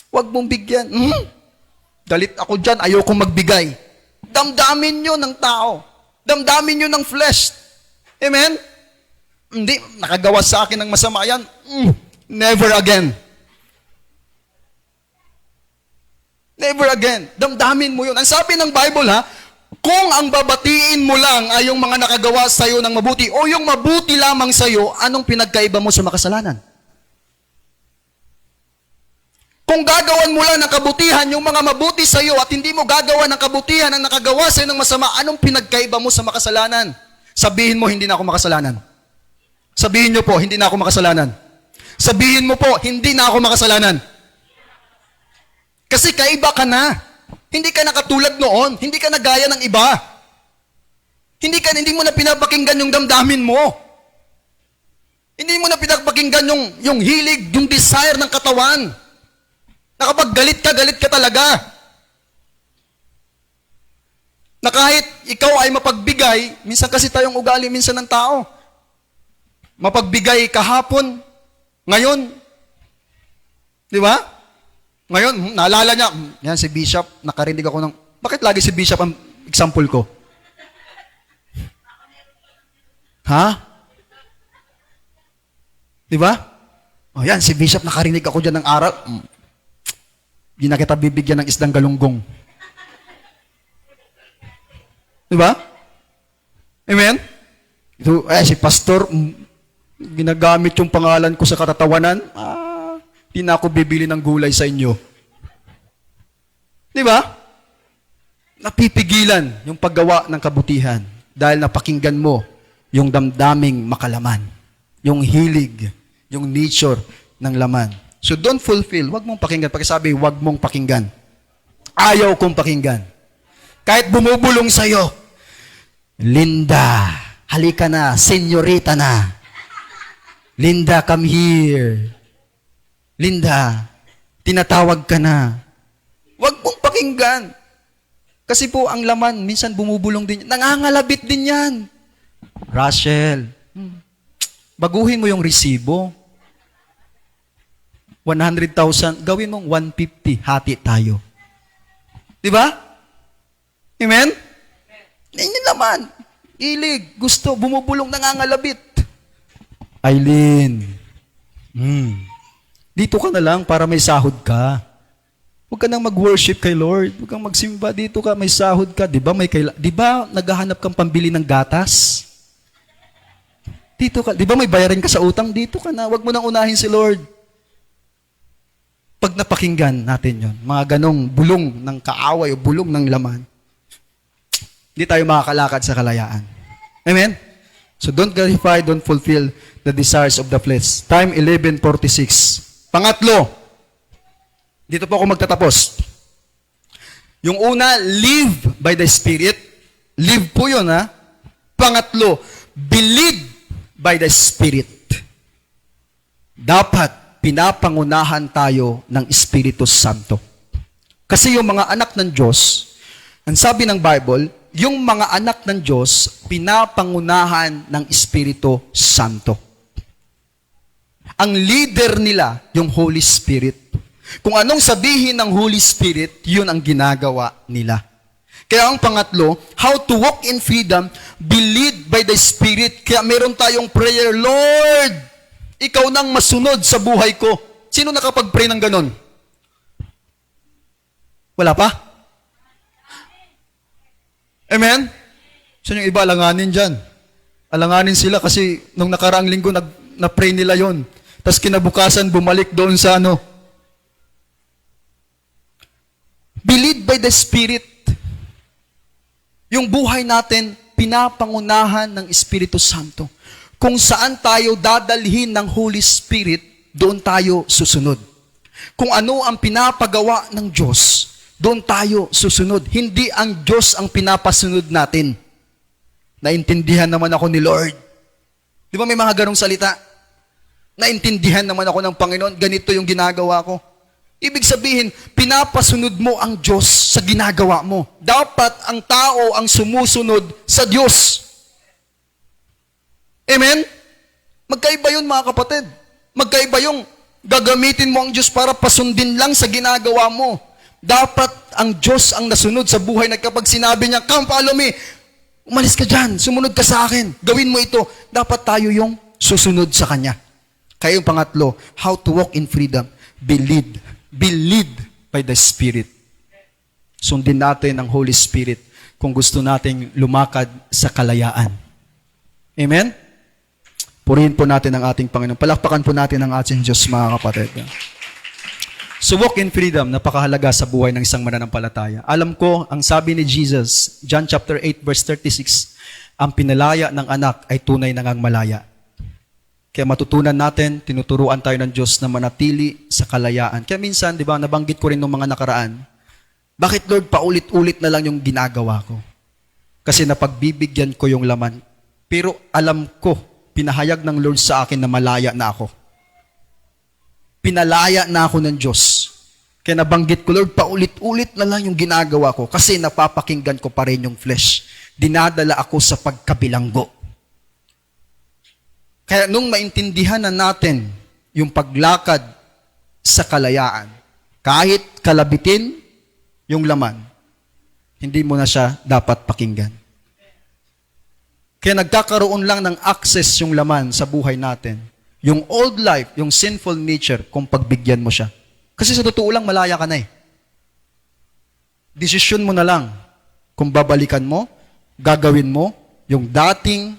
huwag mong bigyan. Galit ako dyan, ayokong magbigay. Damdamin nyo ng tao. Damdamin nyo ng flesh. Amen? Hindi, nakagawa sa akin ng masama yan. Never again. Never again. Damdamin mo yun. Ang sabi ng Bible kung ang babatiin mo lang ay yung mga nakagawa sa iyo ng mabuti o yung mabuti lamang sa iyo, anong pinagkaiba mo sa makasalanan? Kung gagawan mo lang ng kabutihan yung mga mabuti sa iyo at hindi mo gagawa ng kabutihan ang nakagawa sa iyo ng masama, anong pinagkaiba mo sa makasalanan? Sabihin mo, hindi na ako makasalanan. Sabihin nyo po, hindi na ako makasalanan. Sabihin mo po, hindi na ako makasalanan. Kasi kaiba ka na. Hindi ka nakatulad noon. Hindi ka nagaya ng iba. Hindi mo na pinapakinggan yung damdamin mo. Hindi mo na pinapakinggan yung hilig, yung desire ng katawan. Na kapag galit ka talaga. Na kahit ikaw ay mapagbigay, minsan kasi tayong ugali minsan ng tao. Mapagbigay kahapon, ngayon. Di ba? Ngayon, naalala niya, yan si Bishop, nakarinig ako ng, bakit lagi si Bishop ang example ko? Ha? Di ba? O yan, si Bishop, nakarinig ako dyan ng aral. Hindi na kita bibigyan ng isdang galunggong. Di ba? Amen? Ito, si Pastor, ginagamit yung pangalan ko sa katatawanan. Di na ako bibili ng gulay sa inyo. Di ba? Napipigilan yung paggawa ng kabutihan dahil napakinggan mo yung damdaming makalaman, yung hilig, yung nature ng laman. So don't fulfill, wag mong pakinggan. Pagkasabi, wag mong pakinggan. Ayaw kong pakinggan. Kahit bumubulong sa'yo, Linda, halika na, senyorita na. Linda, come here. Linda, tinatawag ka na. Huwag mong pakinggan. Kasi po ang laman, minsan bumubulong din. Nangangalabit din yan. Rachel, baguhin mo yung resibo. 100,000, gawin mong 150, hati tayo. Di ba? Amen? Hindi naman. Ilig, gusto, bumubulong, nangangalabit. Eileen, dito ka na lang para may sahod ka. Huwag ka nang mag-worship kay Lord. Huwag kang magsimba. Dito ka, may sahod ka. Di ba naghahanap kang pambili ng gatas? Dito ka. Di ba may bayarin ka sa utang? Dito ka na. Huwag mo nang unahin si Lord. Pag napakinggan natin yon, mga ganong bulong ng kaaway o bulong ng laman, hindi tayo makakalakad sa kalayaan. Amen? So don't gratify, don't fulfill the desires of the flesh. Time 11:46. Pangatlo, Dito po ako magtatapos. Yung una, live by the Spirit. Live po yun, ha? Pangatlo, believe by the Spirit. Dapat pinapangunahan tayo ng Espiritu Santo. Kasi yung mga anak ng Diyos, ang sabi ng Bible, yung mga anak ng Diyos, pinapangunahan ng Espiritu Santo. Ang leader nila, yung Holy Spirit. Kung anong sabihin ng Holy Spirit, yun ang ginagawa nila. Kaya ang pangatlo, how to walk in freedom, be led by the Spirit. Kaya meron tayong prayer, Lord, ikaw nang masunod sa buhay ko. Sino nakapag-pray ng ganon? Wala pa? Amen? Saan yung iba, alanganin dyan? Alanganin sila kasi nung nakaraang linggo, na-pray nila yon. Tapos kinabukasan, bumalik doon sa ano. Be led by the Spirit. Yung buhay natin, pinapangunahan ng Espiritu Santo. Kung saan tayo dadalhin ng Holy Spirit, doon tayo susunod. Kung ano ang pinapagawa ng Diyos, doon tayo susunod. Hindi ang Diyos ang pinapasunod natin. Naintindihan naman ako ni Lord. Di ba may mga ganong salita? Naintindihan naman ako ng Panginoon, ganito yung ginagawa ko. Ibig sabihin, pinapasunod mo ang Diyos sa ginagawa mo. Dapat ang tao ang sumusunod sa Diyos. Amen? Magkaiba yun mga kapatid. Magkaiba yung gagamitin mo ang Diyos para pasundin lang sa ginagawa mo. Dapat ang Diyos ang nasunod sa buhay na kapag sinabi niya, come follow me, umalis ka dyan, sumunod ka sa akin, gawin mo ito. Dapat tayo yung susunod sa Kanya. Kaya yung pangatlo, how to walk in freedom, be led by the Spirit. Sundin natin ang Holy Spirit kung gusto nating lumakad sa kalayaan. Amen? Purihin po natin ang ating Panginoon. Palakpakan po natin ang ating Diyos, mga kapatid. So walk in freedom, napakahalaga sa buhay ng isang mananampalataya. Alam ko, ang sabi ni Jesus, John chapter 8 verse 36, ang pinalaya ng anak ay tunay na ngang malaya. Kaya matutunan natin, tinuturuan tayo ng Diyos na manatili sa kalayaan. Kaya minsan, di ba, nabanggit ko rin nung mga nakaraan, bakit Lord, paulit-ulit na lang yung ginagawa ko? Kasi napagbibigyan ko yung laman. Pero alam ko, pinahayag ng Lord sa akin na malaya na ako. Pinalaya na ako ng Diyos. Kaya nabanggit ko, Lord, paulit-ulit na lang yung ginagawa ko kasi napapakinggan ko pa rin yung flesh. Dinadala ako sa pagkabilanggo. Kaya nung maintindihan na natin yung paglakad sa kalayaan, kahit kalabitin yung laman, hindi mo na siya dapat pakinggan. Kaya nagkakaroon lang ng access yung laman sa buhay natin. Yung old life, yung sinful nature, kung pagbigyan mo siya. Kasi sa totoo lang, malaya ka na eh. Desisyon mo na lang kung babalikan mo, gagawin mo, yung dating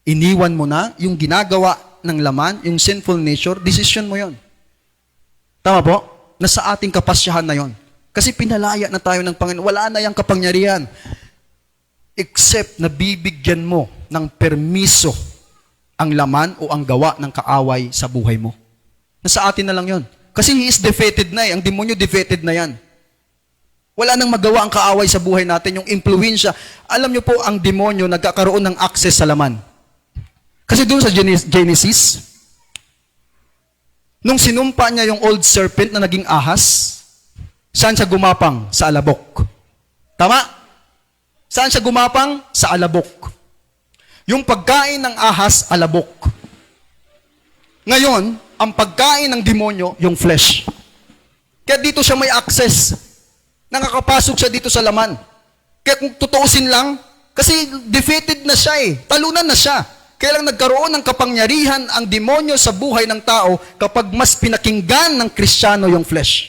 iniwan mo na, yung ginagawa ng laman, yung sinful nature, desisyon mo yon. Tama po? Nasa ating kapasyahan na yon. Kasi pinalaya na tayo ng Panginoon. Wala na yung kapangyarihan. Except na bibigyan mo ng permiso ang laman o ang gawa ng kaaway sa buhay mo. Nasa atin na lang yon. Kasi he is defeated na eh. Ang demonyo defeated na yan. Wala nang magawa ang kaaway sa buhay natin. Yung impluensya. Alam niyo po, ang demonyo nagkakaroon ng access sa laman. Kasi doon sa Genesis, nung sinumpa niya yung old serpent na naging ahas, saan siya gumapang? Sa alabok. Tama? Saan siya gumapang? Sa alabok. Yung pagkain ng ahas, alabok. Ngayon, ang pagkain ng demonyo, yung flesh. Kaya dito siya may access. Nakakapasok siya dito sa laman. Kaya kung tutuusin lang, kasi defeated na siya eh. Talunan na siya. Kaya lang nagkaroon ng kapangyarihan ang demonyo sa buhay ng tao kapag mas pinakinggan ng Kristiyano yung flesh.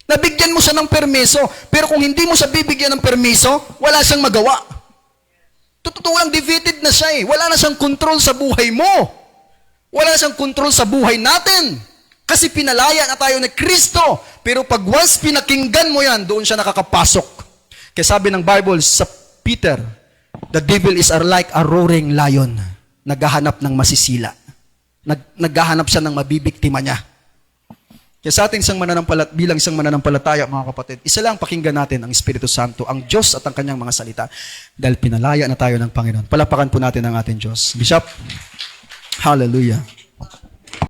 Nabigyan mo siya ng permiso, pero kung hindi mo siya bibigyan ng permiso, wala siyang magawa. Totoo lang, defeated na siya eh. Wala na siyang control sa buhay mo. Wala na siyang control sa buhay natin. Kasi pinalaya na tayo ni Kristo. Pero pag once pinakinggan mo yan, doon siya nakakapasok. Kaya sabi ng Bible sa Peter, the devil is like a roaring lion. Naghahanap ng masisila. Naghahanap siya ng mabibiktima niya. Kaya sa ating bilang isang mananampalataya, mga kapatid, isa lang pakinggan natin ang Espiritu Santo, ang Diyos at ang kanyang mga salita. Dahil pinalaya na tayo ng Panginoon. Palapakan po natin ang ating Diyos. Bishop, hallelujah.